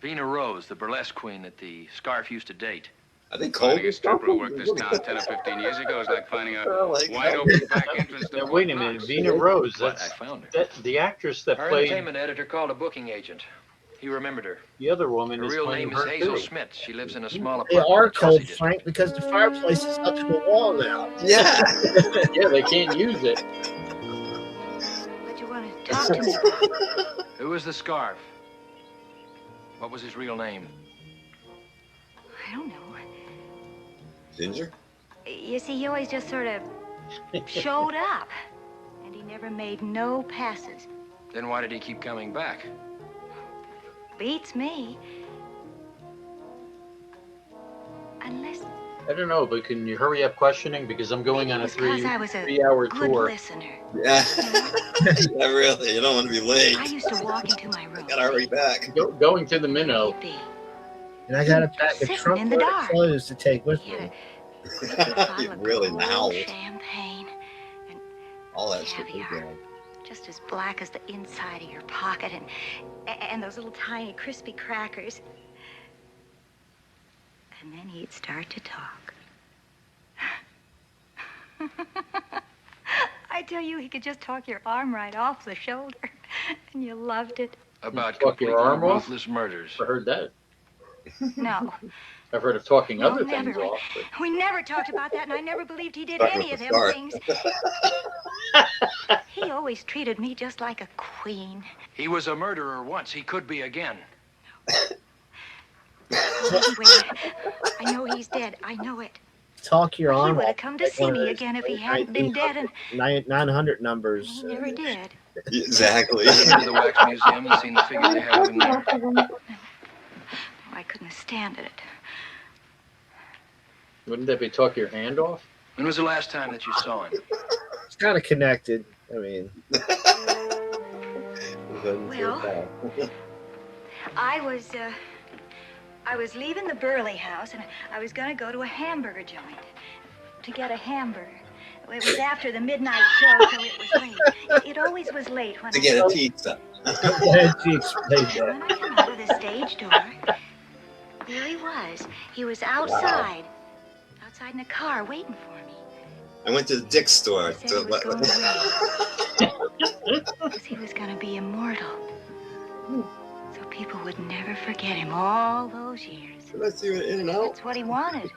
Vina Rose, the burlesque queen that the Scarf used to date. Are they cold? Finding a stripper who worked this town 10 or 15 years ago is like finding a wide open back entrance to Now, Fort wait a minute, Knox. Vina Rose. What? That's I found her. the actress that Her played entertainment editor called a booking agent. He remembered her. the other woman. Her is real playing name is her Hazel too. Smith. She lives in a small They apartment. are in the Chelsea cold, district. Frank, because the fireplace is up to the wall now. Yeah. Yeah, they can't use it. But you want to talk to me about? Who was the Scarf? What was his real name? I don't know. Ginger? You see, he always just sort of showed up. And he never made no passes. Then why did he keep coming back? Beats me. Unless I don't know, but can you hurry up questioning because I'm going on a it's because I was a 3-hour good tour. listener. Yeah. Yeah, really. You don't want to be late. I used to walk into my room. Gotta hurry back. Going to the minnow. And I got a pack of Sitting Trump in the dark. clothes to take with He had me. You really now. champagne, All that shit. caviar, just as black as the inside of your pocket, and those little tiny crispy crackers. And then he'd start to talk. I tell you, he could just talk your arm right off the shoulder, and you loved it. About Talk your completely arm off? ruthless murders. I heard that. No, I've heard of talking No, other never. things off. But we never talked about that, and I never believed he did Start any with of the them start. things. He always treated me just like a queen. He was a murderer once. He could be again. Anyway, I know he's dead. I know it. Talk your He arm would have off. come to like see one of me those again if he hadn't been dead, and 900 numbers. he never did. Exactly. I've been to the Wax Museum and seen the figure they have of him there. I couldn't stand it. wouldn't that be talk your hand off? When was the last time that you saw him? It's kind of connected. I mean, Well, I was leaving the Burley house, and I was going to go to a hamburger joint to get a hamburger. It was after the midnight show, so it was late. It always was late when To I get a pizza. she explained when that. I came out of the stage door, there he was. He was outside in a car waiting for me. I went to the Dick's store. He said he was going away. Because he was going to be immortal. So people would never forget him all those years. Did I see it in and out? That's what he wanted.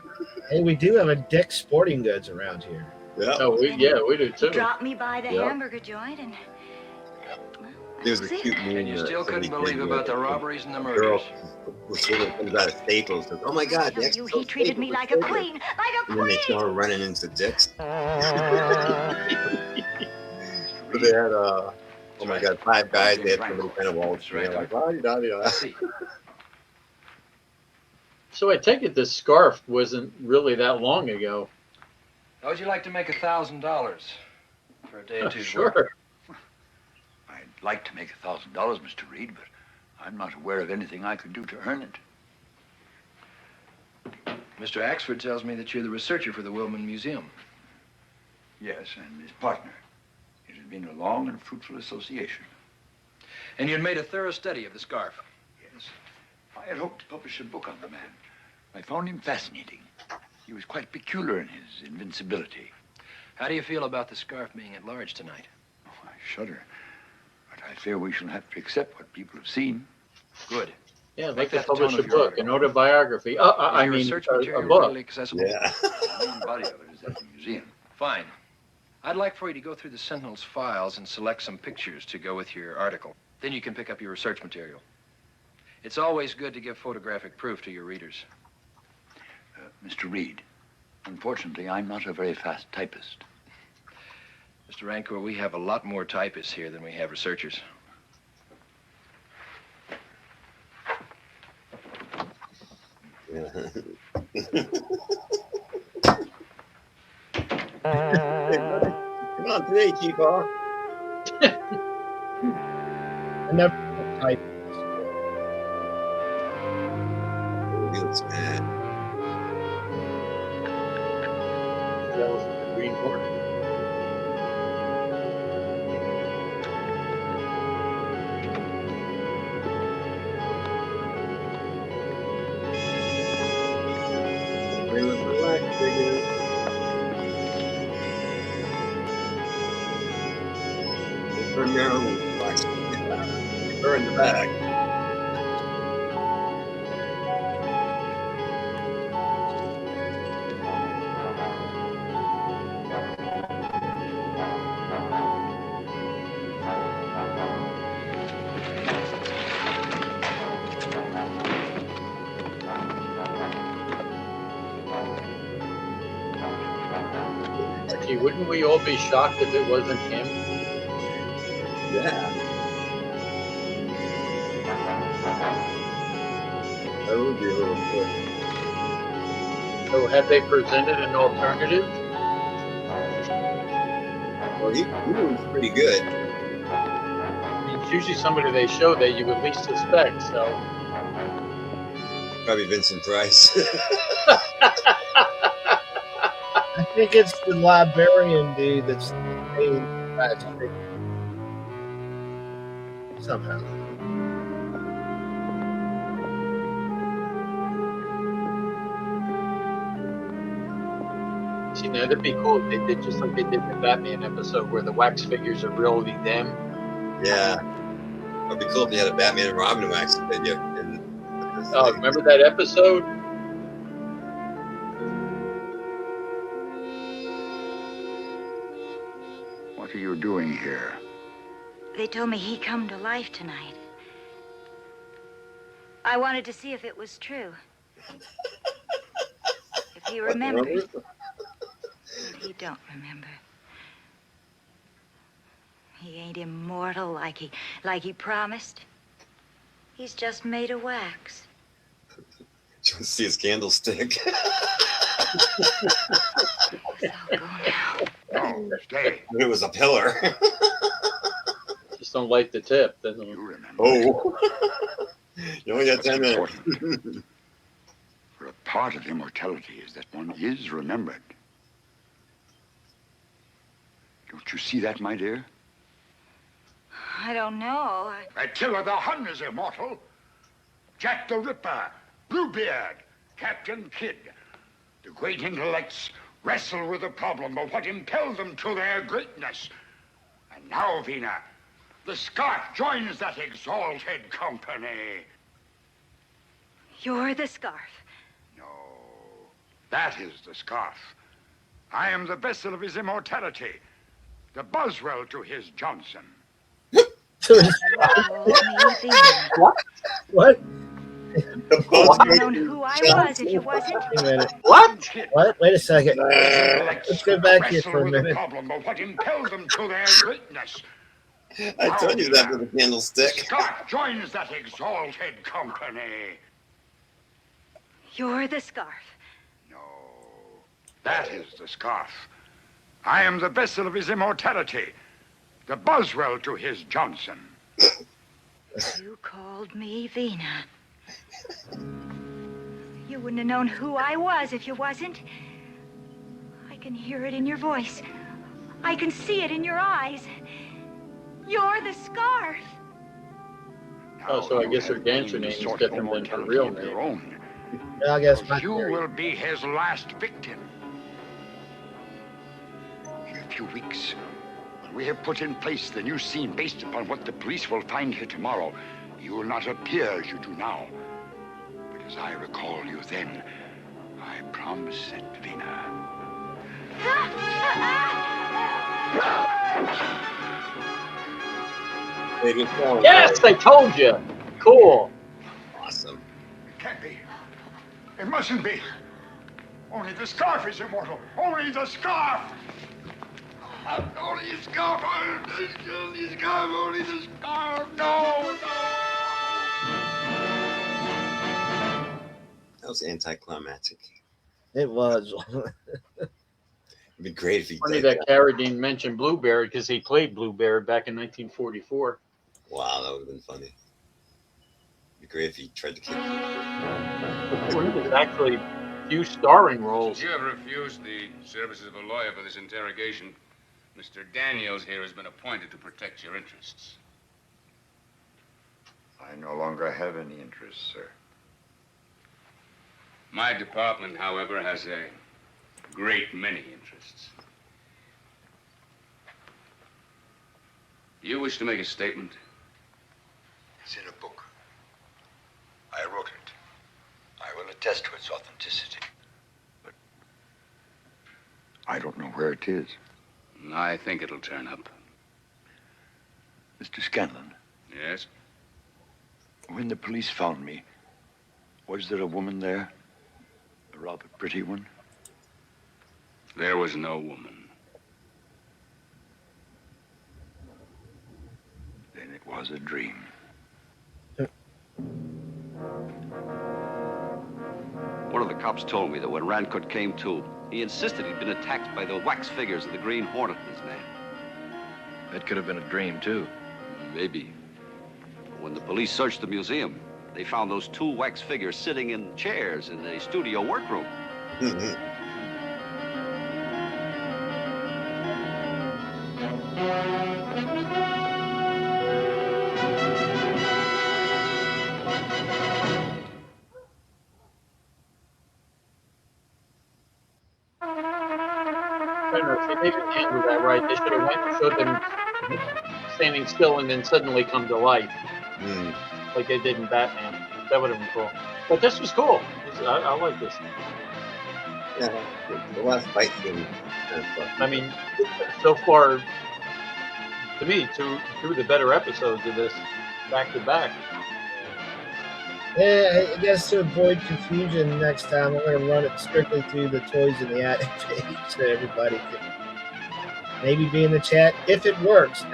Hey, we do have a Dick's Sporting Goods around here. Yeah. Oh, we do He too. dropped me by the Yep. hamburger joint, and There's a cute meme. And you still couldn't somebody believe did about the where robberies and the the murders. girl was sort of comes out of Staples. Says, oh my God, tell Dick's you, so he treated me Staples, like a so good." queen, like a And then they queen. saw her running into Dick's. So they had, oh my God, 5 guys. They had somebody kind of waltz. And they're like, oh, da. So I take it this scarf wasn't really that long ago. How would you like to make $1,000 for a day or two's Sure. work? I'd like to make $1,000, Mr. Reed, but I'm not aware of anything I could do to earn it. Mr. Axford tells me that you're the researcher for the Wilman Museum. Yes, and his partner. It has been a long and fruitful association. And you'd made a thorough study of the scarf. Yes. I had hoped to publish a book on the man. I found him fascinating. He was quite peculiar in his invincibility. How do you feel about the scarf being at large tonight? Oh, I shudder. But I fear we shall have to accept what people have seen. Good. Yeah, I'd Make like to that the publish tone a of your book, article. an autobiography. I Your mean, research a material book. readily accessible? Yeah. The main body of it is at the museum. Fine. I'd like for you to go through the Sentinel's files and select some pictures to go with your article. Then you can pick up your research material. It's always good to give photographic proof to your readers. Mr. Reed, unfortunately, I'm not a very fast typist. Mr. Rancor, we have a lot more typists here than we have researchers. Come on today, Keepaw. I never type. He looks mad. That was the Green Hornet. figures. They burn their own wax. They burn the bag. Gee, wouldn't we all be shocked if it wasn't him? Yeah. That would be a little quick. So have they presented an alternative? Well, he was pretty good. I mean, it's usually somebody they show that you would least suspect, so. Probably Vincent Price. I think it's the librarian dude that's paying wax figures. Somehow. See, now that'd be cool if they did just like they did in the Batman episode where the wax figures are really them. Yeah. It'd be cool if you had a Batman and Robin wax figure. Oh, remember that episode? What are you doing here? They told me he come to life tonight. I wanted to see if it was true. If he remembered. But he don't remember. He ain't immortal like he promised. He's just made of wax. You want to see his candlestick? I'll go now. No, stay. It was a pillar. Just don't like the tip. Doesn't You remember. Oh. You only got 10 minutes. For a part of immortality is that one is remembered. Don't you see that, my dear? I don't know. Attila the Hun is immortal. Jack the Ripper, Bluebeard, Captain Kidd. The great intellects wrestle with the problem of what impelled them to their greatness. And now, Vina, the scarf joins that exalted company. You're the scarf. No, that is the scarf. I am the vessel of his immortality, the Boswell to his Johnson. What? What? You'd known who I was if you wasn't. Wait a minute. What? What? Wait a second. Let's go back here for a minute. The problem of what impelled them to their greatness. I told you that with a The candlestick. scarf joins that exalted company. You're the scarf. No, that is the scarf. I am the vessel of his immortality, the Boswell to his Johnson. You called me Vina. You wouldn't have known who I was if you wasn't. I can hear it in your voice. I can see it in your eyes. You're the scarf. Oh, so I guess her dancer name is different than her real name. I guess my You will be his last victim. In a few weeks, when we have put in place the new scene based upon what the police will find here tomorrow, you will not appear as you do now. But as I recall you then, I promise it, Vina. Yes, I told you. Cool. Awesome. It can't be. It mustn't be. Only the scarf is immortal. Only the scarf. Only the scarf. Only the scarf. Only the scarf. No, That was anticlimactic. It was. It'd be great if he Funny did that Carradine mentioned Bluebeard because he played Bluebeard back in 1944. Wow, that would have been funny. It'd be great if he tried to kill him. There's actually few starring roles. You have refused the services of a lawyer for this interrogation. Mr. Daniels here has been appointed to protect your interests. I no longer have any interest, sir. My department, however, has a great many interests. You wish to make a statement? It's in a book. I wrote it. I will attest to its authenticity. But I don't know where it is. I think it'll turn up. Mr. Scanlon, Yes? when the police found me, was there a woman there? A rather pretty one? There was no woman. Then it was a dream. One of the cops told me that when Rancourt came to, he insisted he'd been attacked by the wax figures of the Green Hornet and his man. That could have been a dream, too. Maybe. When the police searched the museum, they found those 2 wax figures sitting in chairs in the studio workroom. I don't know if they didn't handle that right. They should have went and showed them standing still and then suddenly come to life, like they did in Batman. That would have been cool. But this was cool. I like this. Yeah, the last fight scene. I mean, so far, to me, two of the better episodes of this, back to back. Yeah, I guess to avoid confusion next time, I'm going to run it strictly through the Toys in the Attic page so everybody can maybe be in the chat if it works.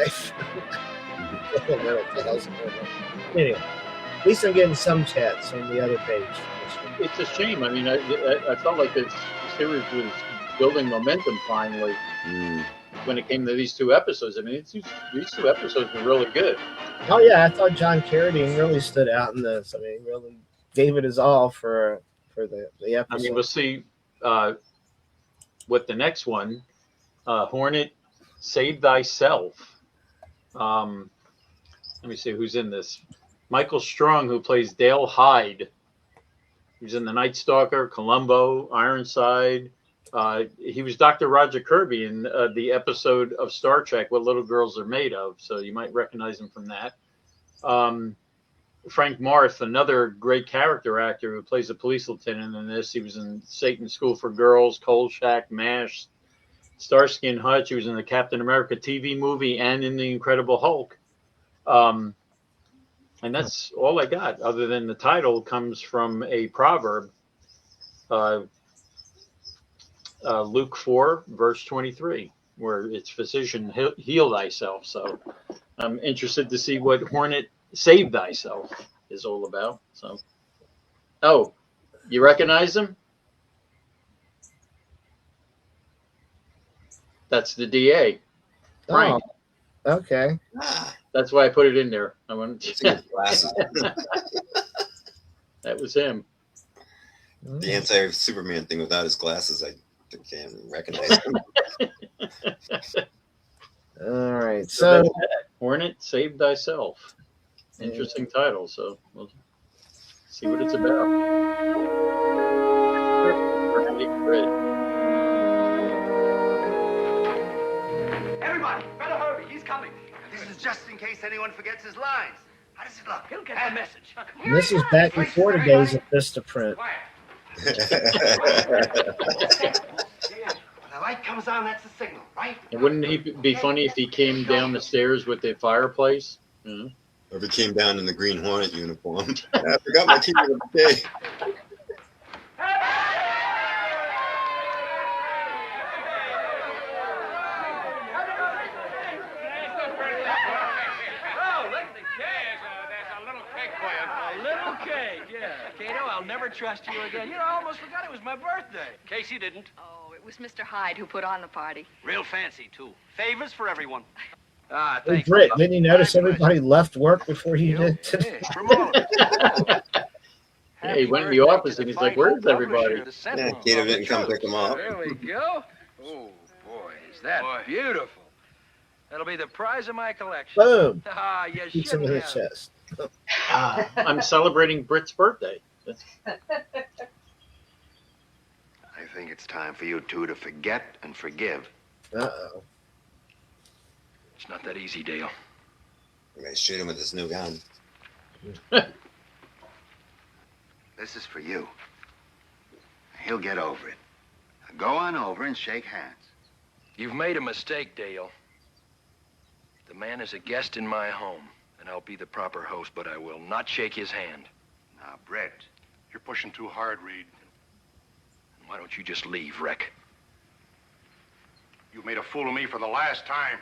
Anyway, at least I'm getting some chats on the other page. It's a shame. I mean, I felt like this series was building momentum finally when it came to these 2 episodes. I mean, these 2 episodes were really good. Oh yeah, I thought John Carradine really stood out in this. I mean, he really gave it his all for the episode. I mean, we'll see what the next one, Hornet, Save Thyself. Let me see who's in this. Michael Strong, who plays Dale Hyde. He's in The Night Stalker, Columbo, Ironside. He was Dr. Roger Kirby in the episode of Star Trek, What Little Girls Are Made Of. So you might recognize him from that. Frank Marth, another great character actor who plays a police lieutenant in this. He was in Satan's School for Girls, Cold Shack, MASH, Starsky and Hutch. He was in the Captain America TV movie and in The Incredible Hulk. And that's all I got, other than the title comes from a proverb. Luke 4, verse 23, where it's physician, heal thyself. So I'm interested to see what Hornet Save Thyself is all about. So, oh, you recognize him? That's the DA. Frank. Oh, okay. That's why I put it in there. I wanted to glasses. That was him. The anti-Superman thing without his glasses, I can't recognize him. All right, so Hornet, Save Thyself. Interesting title. So we'll see what it's about. Everybody, better hurry. He's coming. This is just in case anyone forgets his lines. How does it look? He'll get the message. and this is back before the days of Vistaprint. When the light comes on, that's the signal, right? And wouldn't he be funny if he came down the stairs with the fireplace? Or if he came down in the Green Hornet uniform. I forgot my key of the day. I'll never trust you again. You know, I almost forgot it was my birthday. Casey didn't. Oh, it was Mr. Hyde who put on the party. Real fancy, too. Favors for everyone. Hey, Britt, didn't you notice everybody left work before you did today? Yeah, he went in the office and he's like, "Where's everybody?" Yeah, Kato didn't come pick him up. There we go. Oh, boy, is that beautiful. That'll be the prize of my collection. Boom. Ah, you Keeps him in shouldn't his have. chest. I'm celebrating Britt's birthday. I think it's time for you two to forget and forgive. Uh-oh. It's not that easy, Dale. We're gonna shoot him with this new gun. This is for you. He'll get over it. Now go on over and shake hands. You've made a mistake, Dale. The man is a guest in my home, and I'll be the proper host, but I will not shake his hand. Now, Brett, You're pushing too hard, Reed. Why don't you just leave, Rick? You've made a fool of me for the last time.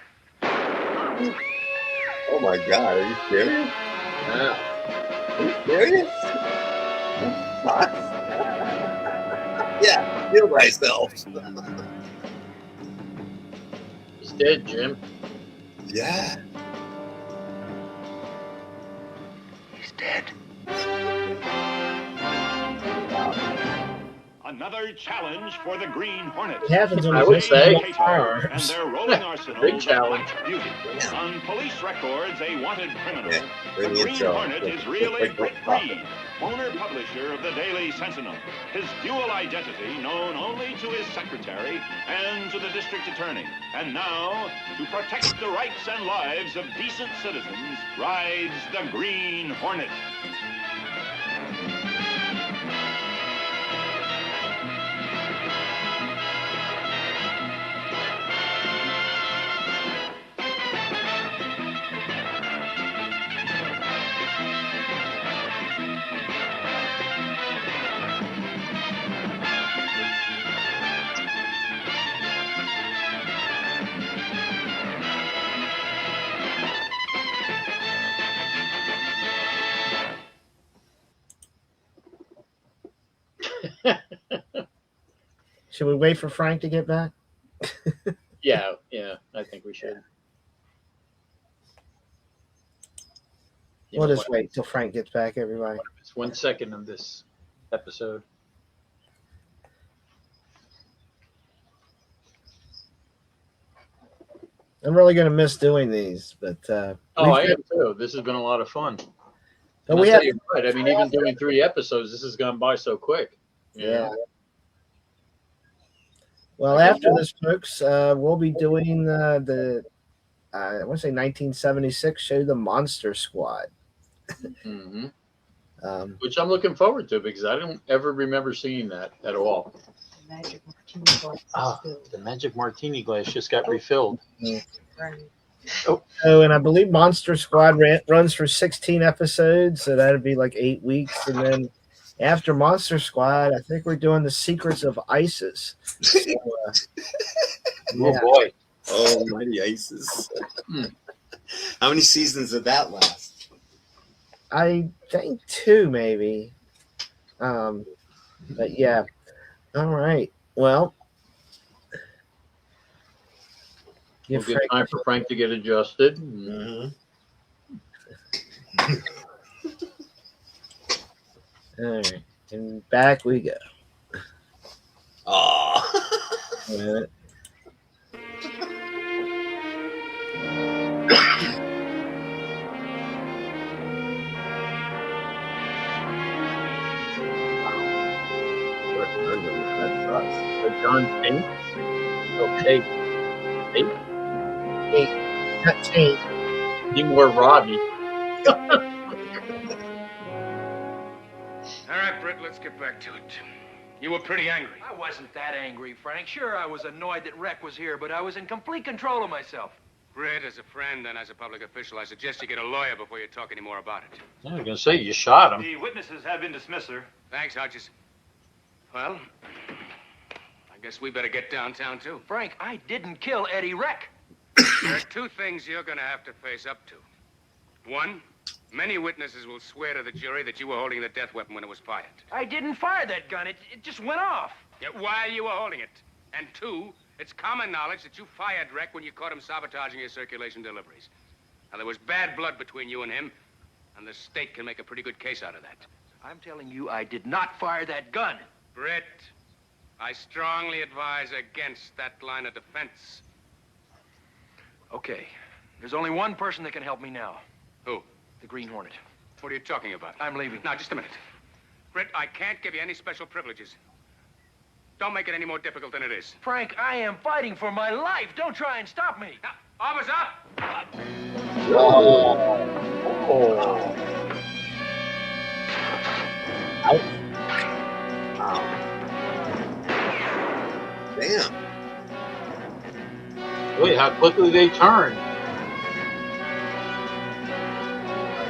Oh my God, are you serious? Wow. Are you serious? What? Yeah, kill myself. He's dead, Jim. Yeah. He's dead. Another challenge for the Green Hornet. It happens when I you would hit say. someone's And arms. their rolling arsenal. Big challenge. Beauty. On police records, a wanted criminal. Yeah, The bring the Green intro. Hornet is really Britt Reed, owner publisher of the Daily Sentinel. His dual identity known only to his secretary and to the district attorney. And now, to protect the rights and lives of decent citizens, rides the Green Hornet. Should we wait for Frank to get back? Yeah, I think we should. You We'll know just what? wait till Frank gets back, everybody. It's 1 second of this episode. I'm really going to miss doing these, but Oh, I am too. This has been a lot of fun. But And we I'll have tell you what, I mean, even doing 3 episodes, this has gone by so quick. You yeah. know? Well, after this, folks, we'll be doing the I want to say 1976 show, The Monster Squad. Mhm. Which I'm looking forward to because I don't ever remember seeing that at all. Magic martini glass. The magic martini glass just got refilled. Oh, and I believe Monster Squad runs for 16 episodes, so that'd be like 8 weeks. And then after Monster Squad, I think we're doing The Secrets of ISIS. So, Oh boy. Oh, mighty ISIS. How many seasons did that last? I think 2 maybe. But yeah. All right. Well, We'll get time for Frank to get adjusted. Mm-hmm. All right. And back we go. Aww. John Tate. Okay. Hey, not Tate. More Robbie. All right, Britt, let's get back to it. You were pretty angry. I wasn't that angry, Frank. Sure, I was annoyed that Rec was here, but I was in complete control of myself. Britt, as a friend and as a public official, I suggest you get a lawyer before you talk any more about it. I was going to say, you shot him. The witnesses have been dismissed, sir. Thanks, Hodges. Well, I guess we better get downtown, too. Frank, I didn't kill Eddie Rec. There are 2 things you're going to have to face up to. One, many witnesses will swear to the jury that you were holding the death weapon when it was fired. I didn't fire that gun. It just went off. Yet while you were holding it. And 2, it's common knowledge that you fired Rec when you caught him sabotaging your circulation deliveries. Now, there was bad blood between you and him, and the state can make a pretty good case out of that. I'm telling you, I did not fire that gun. Britt, I strongly advise against that line of defense. Okay. There's only one person that can help me now. Who? The Green Hornet. What are you talking about? I'm leaving. Now, just a minute. Britt, I can't give you any special privileges. Don't make it any more difficult than it is. Frank, I am fighting for my life. Don't try and stop me. Officer! Damn. Wait, how quickly they turn.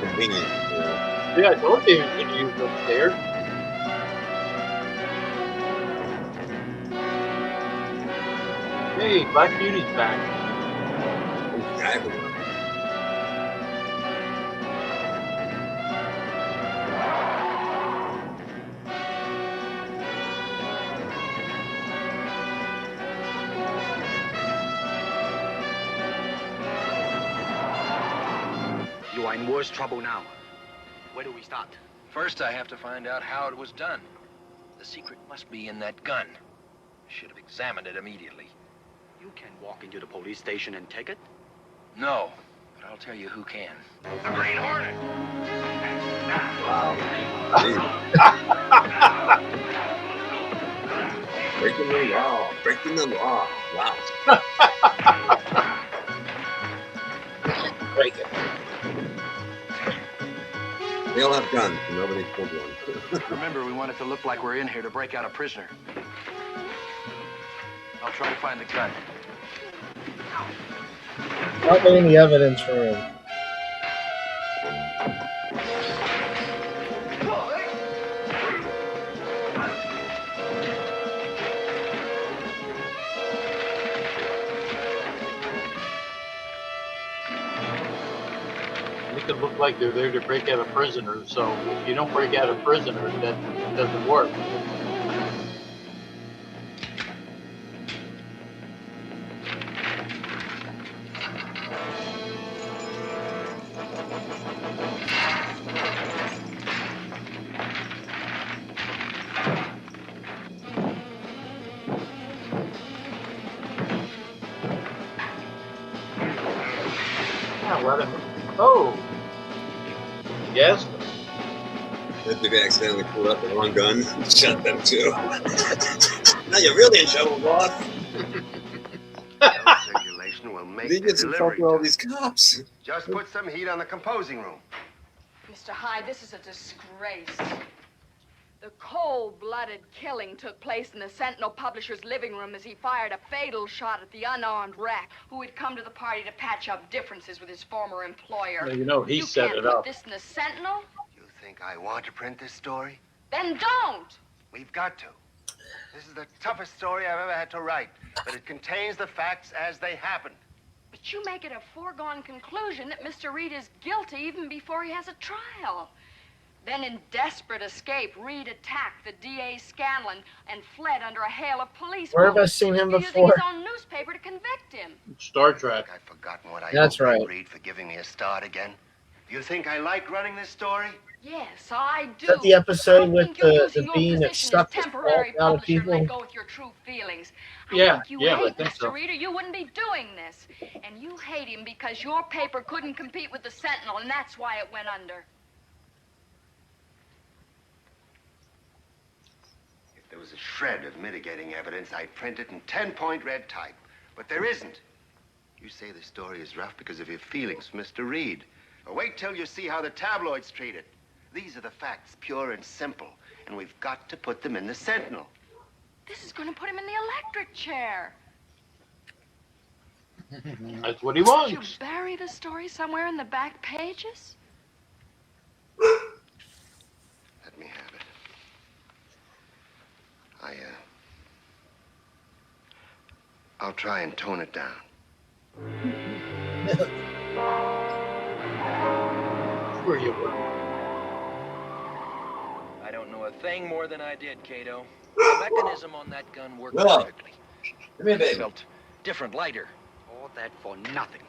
Convenient. Yeah, I told you he could use upstairs. Hey, Black Beauty's back. You are in worse trouble now. Where do we start? First, I have to find out how it was done. The secret must be in that gun. Should have examined it immediately. You can walk into the police station and take it? No, but I'll tell you who can. The Green Hornet! Breaking the law. Breaking the law. Wow. Break it. They all have guns, and nobody pulled one. Remember, we want it to look like we're in here to break out a prisoner. I'll try to find the gun. Not any evidence room. Make it look like they're there to break out a prisoner. So if you don't break out a prisoner, that doesn't work. Yeah, let him. Oh. Yes. If they accidentally pulled out the wrong gun, shot them too. Now you're really in trouble, boss. Circulation will make They get some trouble with all these cops. Just put some heat on the composing room. Mr. Hyde, this is a disgrace. The cold-blooded killing took place in the Sentinel publisher's living room as he fired a fatal shot at the unarmed wreck who had come to the party to patch up differences with his former employer. Well, you know, he set it You can't up. put this in the Sentinel? You think I want to print this story? Then don't! We've got to. This is the toughest story I've ever had to write, but it contains the facts as they happened. But you make it a foregone conclusion that Mr. Reed is guilty even before he has a trial. Then, in desperate escape, Reed attacked the DA Scanlon and fled under a hail of police. Where have I seen him using before? his own newspaper to convict him. Star Trek. I've forgotten what I That's owe right. Reed for giving me a start again. You think I like running this story? Yes, I do. Is that the episode with think you're the using your bean that position sucked as the salt temporary out of publisher to let people? go with your true feelings. I Yeah, think you yeah, I hate think Mr. so. Reed, or you wouldn't be doing this. And you hate him because your paper couldn't compete with the Sentinel, and that's why it went under. If there was a shred of mitigating evidence, I'd print it in 10-point red type. But there isn't. You say the story is rough because of your feelings for Mr. Reed. Well, wait till you see how the tabloids treat it. These are the facts, pure and simple, and we've got to put them in the Sentinel. This is going to put him in the electric chair. That's what he Did you wants. bury the story somewhere in the back pages? Let me have it. I'll try and tone it down. Where you were. I don't know a thing more than I did, Cato. The mechanism on that gun worked Well, perfectly. come here, It baby. felt different, lighter. All that for nothing.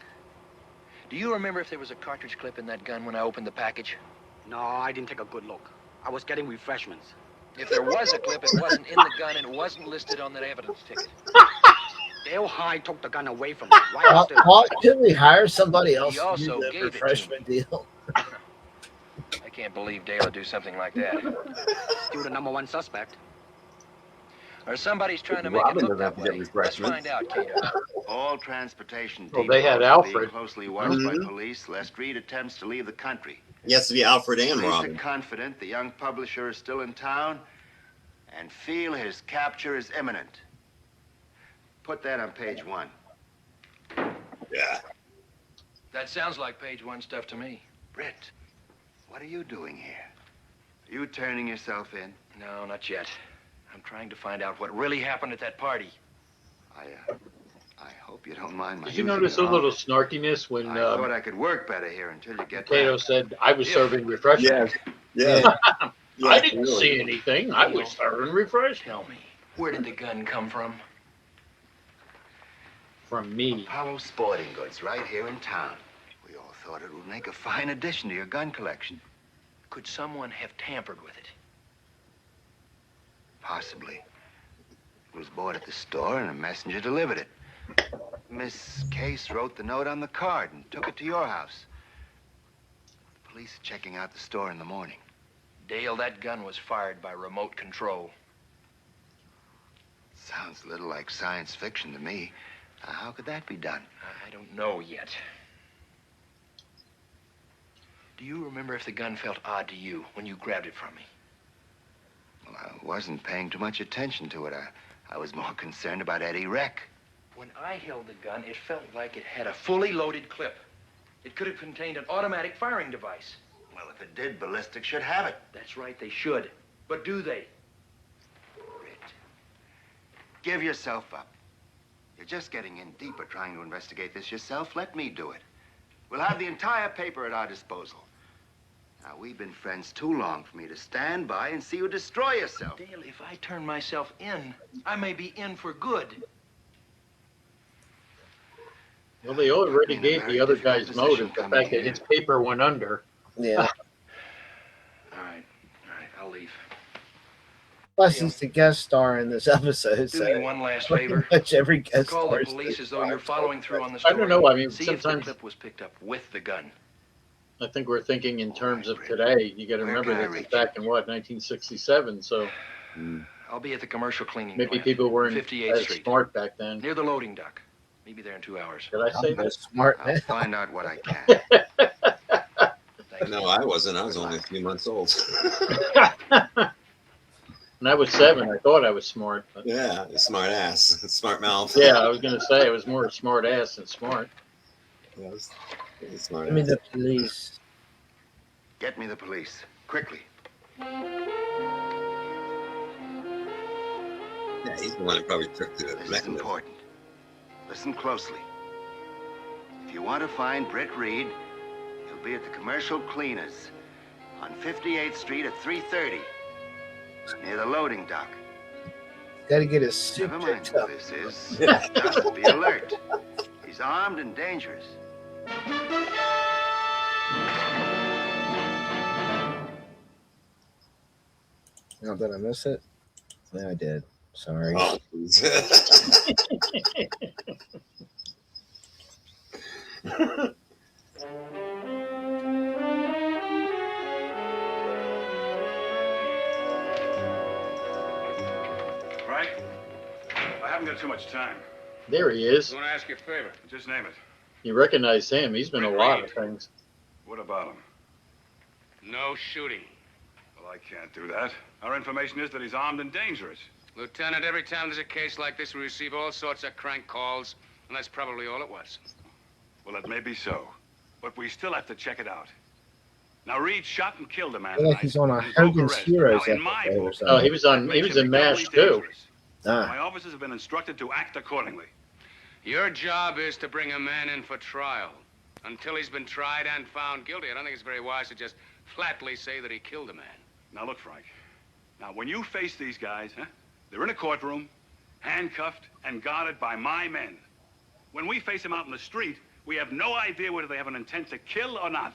Do you remember if there was a cartridge clip in that gun when I opened the package? No, I didn't take a good look. I was getting refreshments. If there was a clip, it wasn't in the gun and it wasn't listed on that evidence ticket. Dale Hyde took the gun away from me. Right after Couldn't we hire somebody else He to also do the gave it to refreshment deal? I can't believe Dale would do something like that. Still the #1 suspect. Or somebody's trying to make Robin it look doesn't have that to get way. Let's refreshments. find out, Cato. All transportation Well, they had depots are Alfred. being closely watched by Mhm. police lest Reed attempts to leave the country. He has to be Alfred and Police are Robin. confident the young publisher is still in town and feel his capture is imminent. Put that on page 1. Yeah. That sounds like page 1 stuff to me. Britt, what are you doing here? Are you turning yourself in? No, not yet. I'm trying to find out what really happened at that party. I hope you don't mind my Did you using notice it a all. little snarkiness when I thought I could work better here until you get Cato back. said, I was serving refreshments? Yeah. I didn't see anything. I was serving refreshments. Tell me, where did the gun come from? From me. Apollo Sporting Goods, right here in town. We all thought it would make a fine addition to your gun collection. Could someone have tampered with it? Possibly. It was bought at the store and a messenger delivered it. Miss Case wrote the note on the card and took it to your house. The police are checking out the store in the morning. Dale, that gun was fired by remote control. Sounds a little like science fiction to me. How could that be done? I don't know yet. Do you remember if the gun felt odd to you when you grabbed it from me? Well, I wasn't paying too much attention to it. I was more concerned about Eddie Reck. When I held the gun, it felt like it had a fully loaded clip. It could have contained an automatic firing device. Well, if it did, ballistics should have it. That's right, they should. But do they? Britt, give yourself up. You're just getting in deeper trying to investigate this yourself. Let me do it. We'll have the entire paper at our disposal. Now, we've been friends too long for me to stand by and see you destroy yourself. Dale, if I turn myself in, I may be in for good. Well, they already gave the other guy's motive, the fact that his paper went under. Yeah. All right, I'll leave. Plus, he's the guest star in this episode. Do me one last favor. Pretty much every guest Call star. the police as though you're following through on the I story. don't know. I mean, See if the sometimes clip was picked up with the gun. I think we're thinking in terms of today. You got to remember this is back in what, 1967. So I'll be at the commercial cleaning maybe plant, people weren't 58th as Street, smart back then. near the loading dock. Meet me there in 2 hours. Did I say that? Smart I'll find out what I can. No, I wasn't. I was only a few months old. When I was 7, I thought I was smart. But Yeah, smart ass. Smart mouth. yeah, I was going to say it was more a smart ass than smart. Yeah, it was smart Give me ass. the police. Get me the police, quickly. Yeah, he's the one that probably took the This is mechanism. important. Listen closely. If you want to find Britt Reed, he'll be at the Commercial Cleaners on 58th Street at 3:30, near the loading dock. Got to get his suit Never mind picked who up. this is. Just be alert. He's armed and dangerous. Oh, did I miss it? Yeah, I did. Sorry. Oh, Frank, I haven't got too much time. There he is. I want to ask you a favor. Just name it. You recognize him. He's been a lot of things. What about him? No shooting. Well, I can't do that. Our information is that he's armed and dangerous. Lieutenant, every time there's a case like this, we receive all sorts of crank calls, and that's probably all it was. Well, it may be so, but we still have to check it out. Now, Reed shot and killed a man I feel like tonight he's on a and broke Hogan's arrest. Heroes Now, in my episode or book, something. Oh, he was on. He was in MASH too. My officers have been instructed to act accordingly. Your job is to bring a man in for trial. Until he's been tried and found guilty, I don't think it's very wise to just flatly say that he killed a man. Now, look, Frank. Now, when you face these guys, they're in a courtroom, handcuffed and guarded by my men. When we face them out in the street, we have no idea whether they have an intent to kill or not.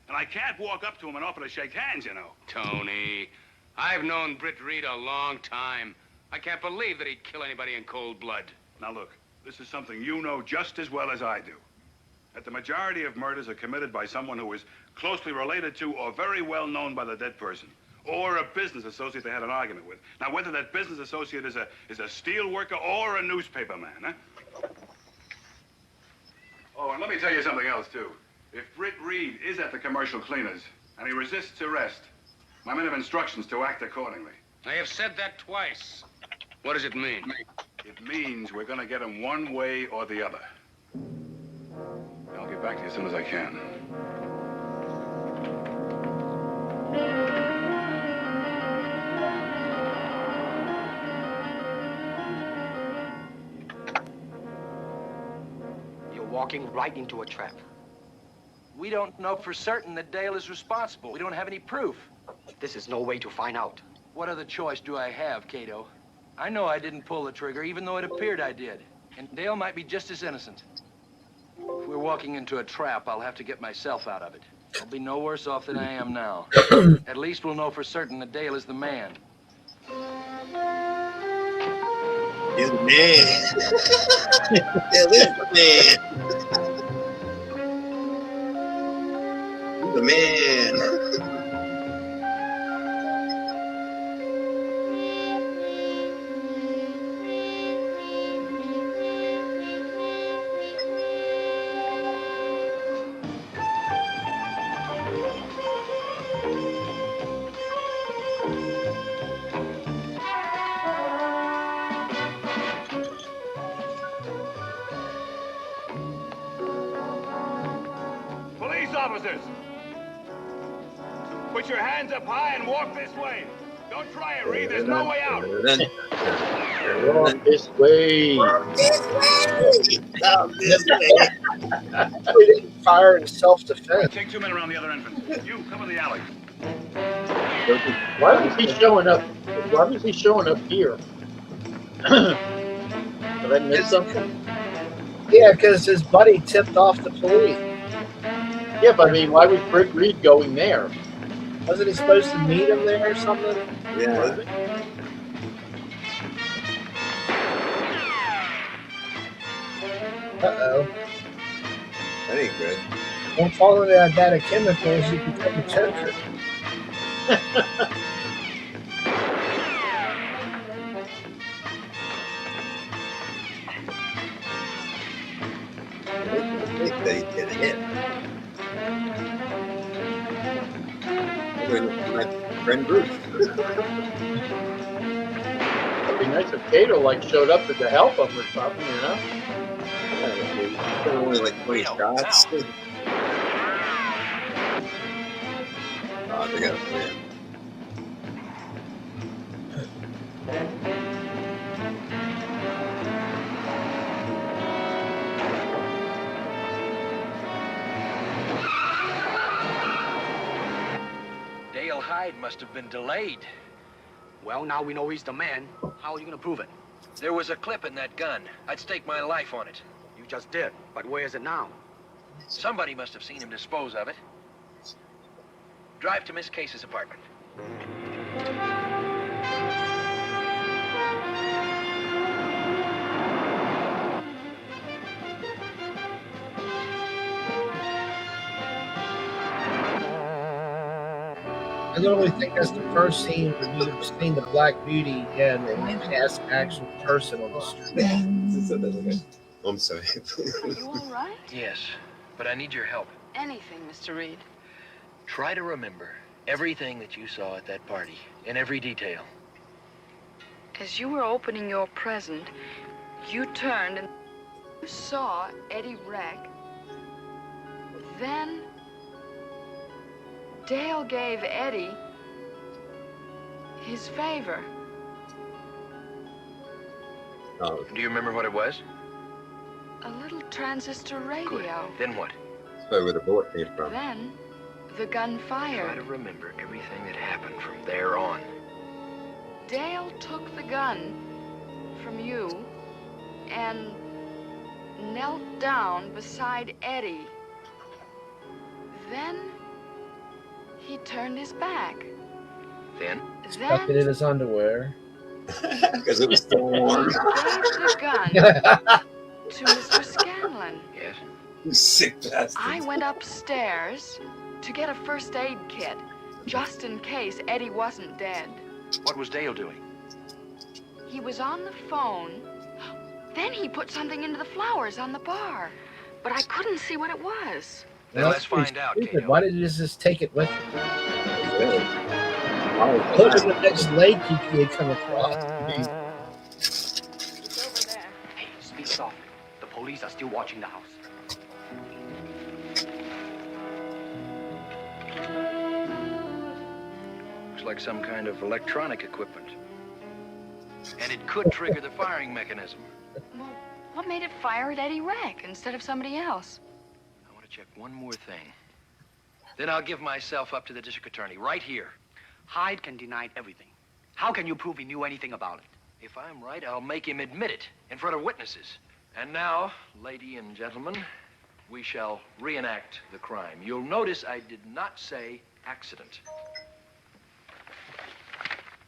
And I can't walk up to them and offer to shake hands, you know. Tony, I've known Britt Reed a long time. I can't believe that he'd kill anybody in cold blood. Now, look, this is something you know just as well as I do. That the majority of murders are committed by someone who is closely related to or very well known by the dead person, or a business associate they had an argument with. Now, whether that business associate is a steel worker or a newspaper man, huh? Oh, and let me tell you something else, too. If Britt Reed is at the commercial cleaners and he resists arrest, my men have instructions to act accordingly. I have said that twice. What does it mean? It means we're going to get him one way or the other. I'll get back to you as soon as I can. You're walking right into a trap. We don't know for certain that Dale is responsible. We don't have any proof. This is no way to find out. What other choice do I have, Cato? I know I didn't pull the trigger, even though it appeared I did. And Dale might be just as innocent. If we're walking into a trap, I'll have to get myself out of it. I'll be no worse off than I am now. At least we'll know for certain that Dale is the man. You're the man. Dale is the man. You're the man. Police officers! Put your hands up high and walk this way. Don't try it, Reed. There's no way out. Walk this way. This way. We didn't fire in self-defense. Take 2 men around the other entrance. You cover the alley. Why was he showing up? Why was he showing up here? Did I miss something? Yeah, because his buddy tipped off the police. Yeah, but I mean, why was Britt Reed going there? Wasn't he supposed to meet him there or something? Yeah. Uh-oh. That ain't good. Don't fall into that vat of chemicals, you become a choker. That he did a hit. My friend Bruce. It'd be nice if Cato showed up to help him or something, you know? Only like 20 shots. Oh, they got a plan. Dale Hyde must have been delayed. Well, now we know he's the man. How are you gonna prove it? There was a clip in that gun. I'd stake my life on it. You just did. But where is it now? Somebody must have seen him dispose of it. Drive to Miss Case's apartment. I normally think that's the first scene where you've seen the Black Beauty and they cast an actual person on the street. I'm sorry. Are you all right? Yes, but I need your help. Anything, Mr. Reed. Try to remember everything that you saw at that party, in every detail. As you were opening your present, you turned and you saw Eddie wreck. Then Dale gave Eddie his favor. Oh. Do you remember what it was? A little transistor radio. Good. Then what? That's probably where the bullet came from. Then the gun Try fired. to remember everything that happened from there on. Dale took the gun from you and knelt down beside Eddie. Then he turned his back. Then? Stuck it in his underwear. Because it was so warm. Gave the gun to Mr. Scanlon. Yes? You sick bastard. I went upstairs to get a first aid kit. just in case Eddie wasn't dead. What was Dale doing? He was on the phone. Then he put something into the flowers on the bar. But I couldn't see what it was. Then let's find out, Kato. Why didn't you just take it with you? Look at the next lake you come across. Hey, speak softly. The police are still watching the house. Looks like some kind of electronic equipment. And it could trigger the firing mechanism. Well, what made it fire at Eddie Reck instead of somebody else? I want to check one more thing. Then I'll give myself up to the district attorney right here. Hyde can deny everything. How can you prove he knew anything about it? If I'm right, I'll make him admit it in front of witnesses. And now, lady and gentlemen, we shall reenact the crime. You'll notice I did not say accident.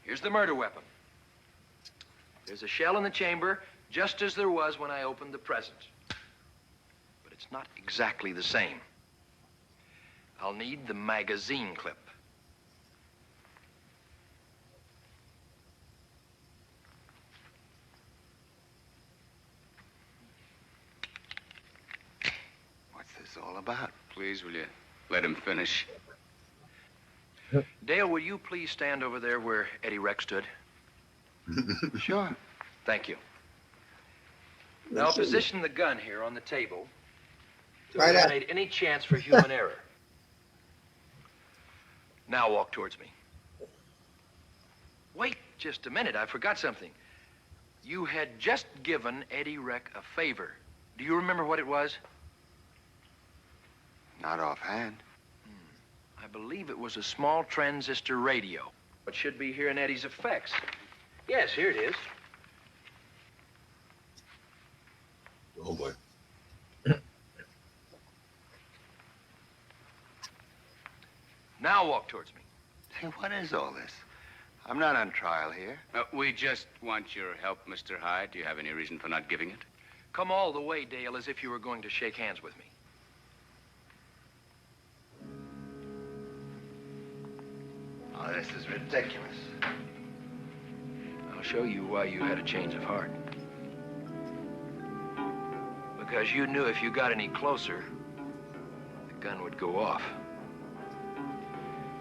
Here's the murder weapon. There's a shell in the chamber, just as there was when I opened the present. But it's not exactly the same. I'll need the magazine clip. What's this all about? Please, will you let him finish? Dale, will you please stand over there where Eddie Reck stood? Sure. Thank you. Now position the gun here on the table to Right eliminate any chance for human error. Now walk towards me. Wait just a minute, I forgot something. You had just given Eddie Reck a favor. Do you remember what it was? Not offhand. I believe it was a small transistor radio. It should be here in Eddie's effects. Yes, here it is. Oh, boy. Now walk towards me. Hey, what is all this? I'm not on trial here. We just want your help, Mr. Hyde. Do you have any reason for not giving it? Come all the way, Dale, as if you were going to shake hands with me. Oh, this is ridiculous. I'll show you why you had a change of heart. Because you knew if you got any closer, the gun would go off.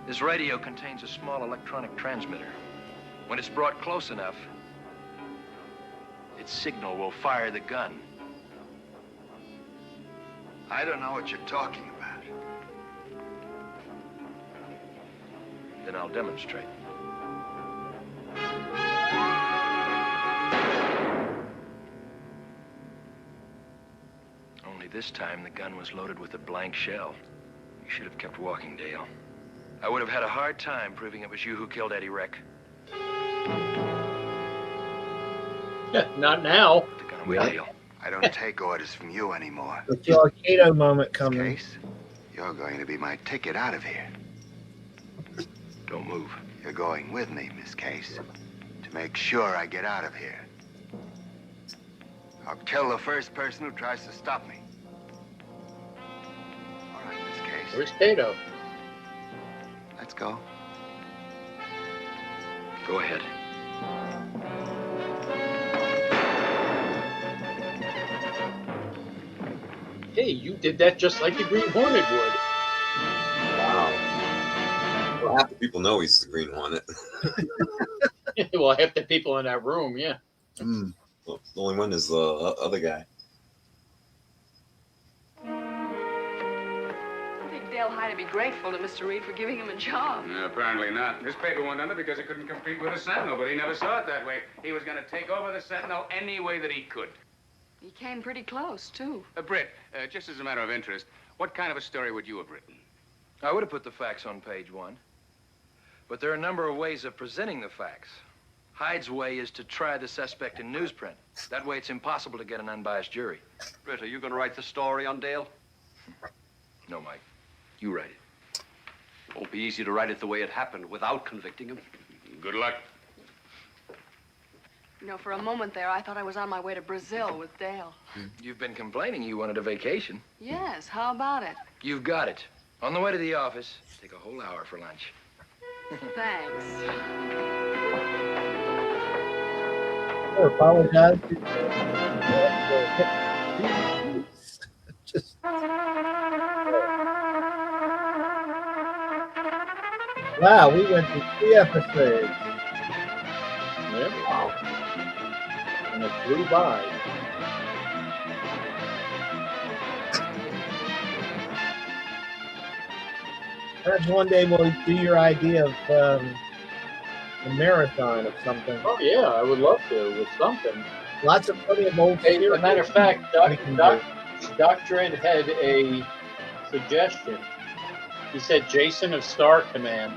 This radio contains a small electronic transmitter. When it's brought close enough, its signal will fire the gun. I don't know what you're talking about. Then I'll demonstrate. Only this time the gun was loaded with a blank shell. You should have kept walking, Dale. I would have had a hard time proving it was you who killed Eddie Reck. Not now. Put the gun away, Dale. I don't take orders from you anymore. With the Arcado moment coming. Case, you're going to be my ticket out of here. Don't move. You're going with me, Miss Case, to make sure I get out of here. I'll kill the first person who tries to stop me. All right, Miss Case. Where's Cato? Let's go. Go ahead. Hey, you did that just like the Green Hornet would. Wow. Well, half the people know he's the Green Hornet. Well, half the people in that room, yeah. Well, the only one is the other guy. I think Dale Hyde would be grateful to Mr. Reed for giving him a job. Apparently not. This paper went under because it couldn't compete with the Sentinel, but he never saw it that way. He was going to take over the Sentinel any way that he could. He came pretty close, too. Britt, just as a matter of interest, what kind of a story would you have written? I would have put the facts on page 1. But there are a number of ways of presenting the facts. Hyde's way is to try the suspect in newsprint. That way it's impossible to get an unbiased jury. Britt, are you going to write the story on Dale? No, Mike. You write it. It won't be easy to write it the way it happened without convicting him. Good luck. You know, for a moment there, I thought I was on my way to Brazil with Dale. You've been complaining you wanted a vacation. Yes, how about it? You've got it. On the way to the office, take a whole hour for lunch. Thanks. I apologize. Just wow, we went through 3 episodes. Yep. And it flew by. Perhaps one day we'll do your idea of a marathon of something. Oh yeah, I would love to with something. Lots of plenty of old. Hey, as a matter of fact, Doc Dredd had a suggestion. He said Jason of Star Command.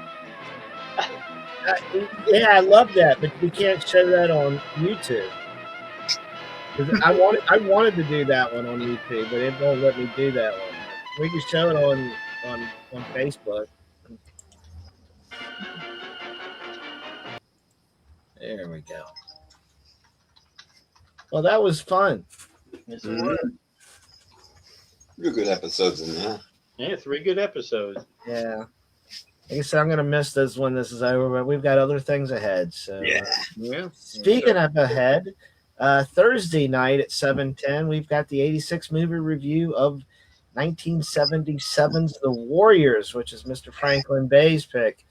Yeah, I love that, but we can't show that on YouTube. 'Cause I wanted to do that one on YouTube, but it won't let me do that one. We can show it on Facebook. There we go. Well, that was fun. Yes, it was. Good episodes in there. Yeah, 3 good episodes. Yeah. Like I said, I'm going to miss this when this is over, but we've got other things ahead. So Yeah. Speaking of ahead, Thursday night at 7:10, we've got the 86 movie review of 1977's The Warriors, which is Mr. Franklin Bay's pick.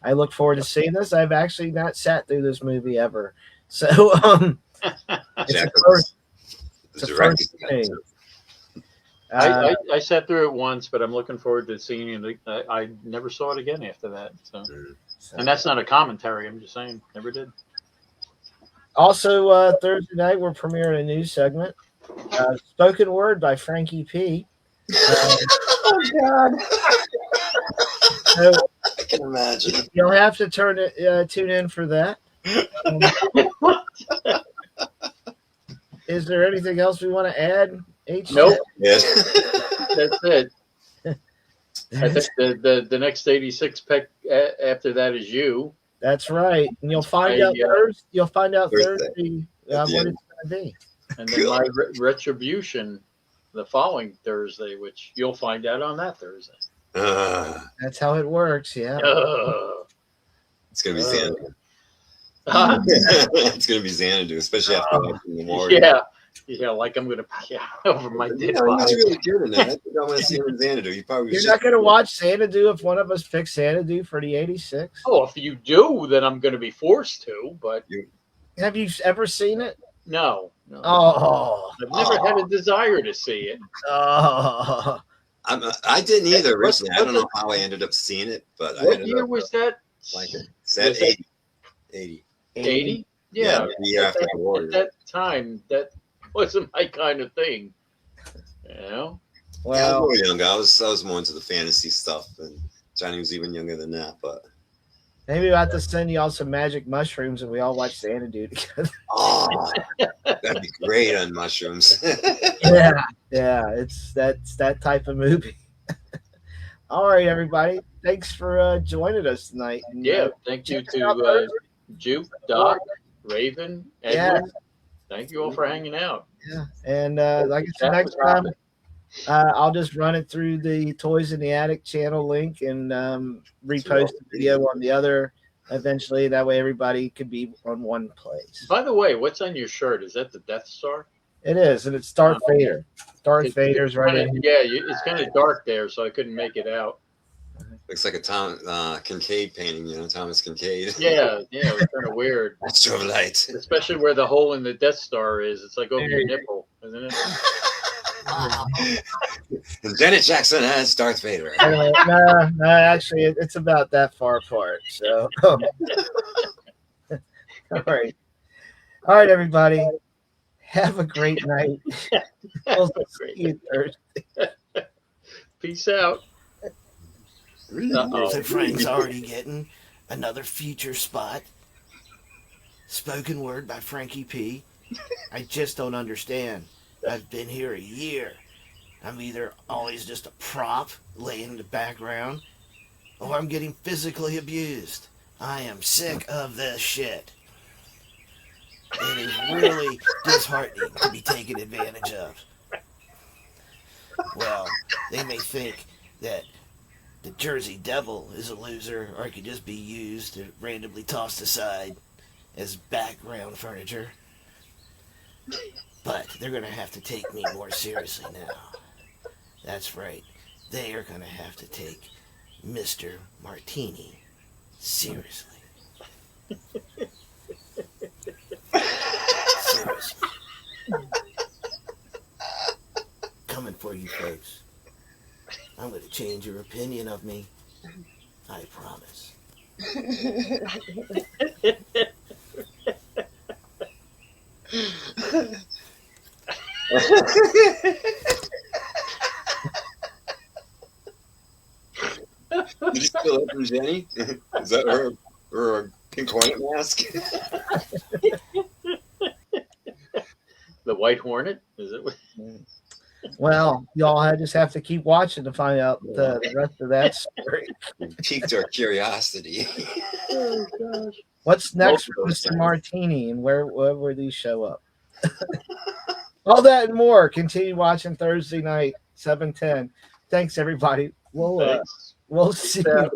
I look forward to seeing this. I've actually not sat through this movie ever. So it's a first thing. I sat through it once, but I'm looking forward to seeing it. I never saw it again after that. So. And that's not a commentary. I'm just saying, never did. Also, Thursday night, we're premiering a new segment, Spoken Word by Frankie P. Oh, God. So I can imagine. You'll have to tune in for that. Is there anything else we want to add? Nope. Yes. That's it. I think the next 86 pick after that is you. That's right. And you'll find out Thursday. You'll find out Thursday what it's going to be. And then my retribution the following Thursday, which you'll find out on that Thursday. That's how it works, yeah. It's going to be Xanadu. It's going to be Xanadu, especially after watching the Warriors. Yeah, like I'm going to over my dead He's body. really good in that. I think I want to see him in Xanadu. You're not going to watch Xanadu if one of us picks Xanadu for the 86? Oh, if you do, then I'm going to be forced to, but... Have you ever seen it? No. Oh. I've never had a desire to see it. Oh. I didn't either originally. I don't know how I ended up seeing it, but what year was that? Like it. That 80. 80? Yeah. The year after the Warriors. At that time, that wasn't my kind of thing. You know? Well, I was more younger. I was more into the fantasy stuff, and Johnny was even younger than that, but... Maybe we'll have to send you all some magic mushrooms and we all watch Xanadu together. Oh, that'd be great on mushrooms. Yeah, that's that type of movie. All right, everybody. Thanks for joining us tonight. And, thank you to Juke, Doc, Raven, Edward. Yeah. Thank you all for hanging out. Yeah, and like I said, next time I'll just run it through the Toys in the Attic channel link and repost the video on the other eventually. That way everybody could be on one place. By the way, what's on your shirt? Is that the Death Star? It is, and it's Darth Vader. Darth Vader's right in here. Yeah, it's kind of dark there, so I couldn't make it out. Looks like a Tom Kincaid painting, Thomas Kincaid. Yeah, it was kind of weird. Astrolight. Especially where the hole in the Death Star is. It's like over your nipple, isn't it? And Janet Jackson has Darth Vader. No, actually, it's about that far apart. So, all right, everybody, have a great night. We'll see you Thursday. Peace out. So Frank's already getting another feature spot. Spoken Word by Frankie P. I just don't understand. I've been here a year. I'm either always just a prop laying in the background, or I'm getting physically abused. I am sick of this shit. It is really disheartening to be taken advantage of. Well, they may think that the Jersey Devil is a loser, or it could just be used and randomly tossed aside as background furniture. But they're going to have to take me more seriously now. That's right. They are going to have to take Mr. Martini seriously. Seriously. Coming for you folks. I'm going to change your opinion of me. I promise. Did you steal that from Jenny? Is that her Pink Hornet mask? The White Hornet? Is it? Well, y'all just have to keep watching to find out the rest of that story. Piqued our curiosity. Oh, gosh. What's next for Mr. Martini, and where will these show up? All that and more. Continue watching Thursday night, 7:10. Thanks, everybody. We'll see you.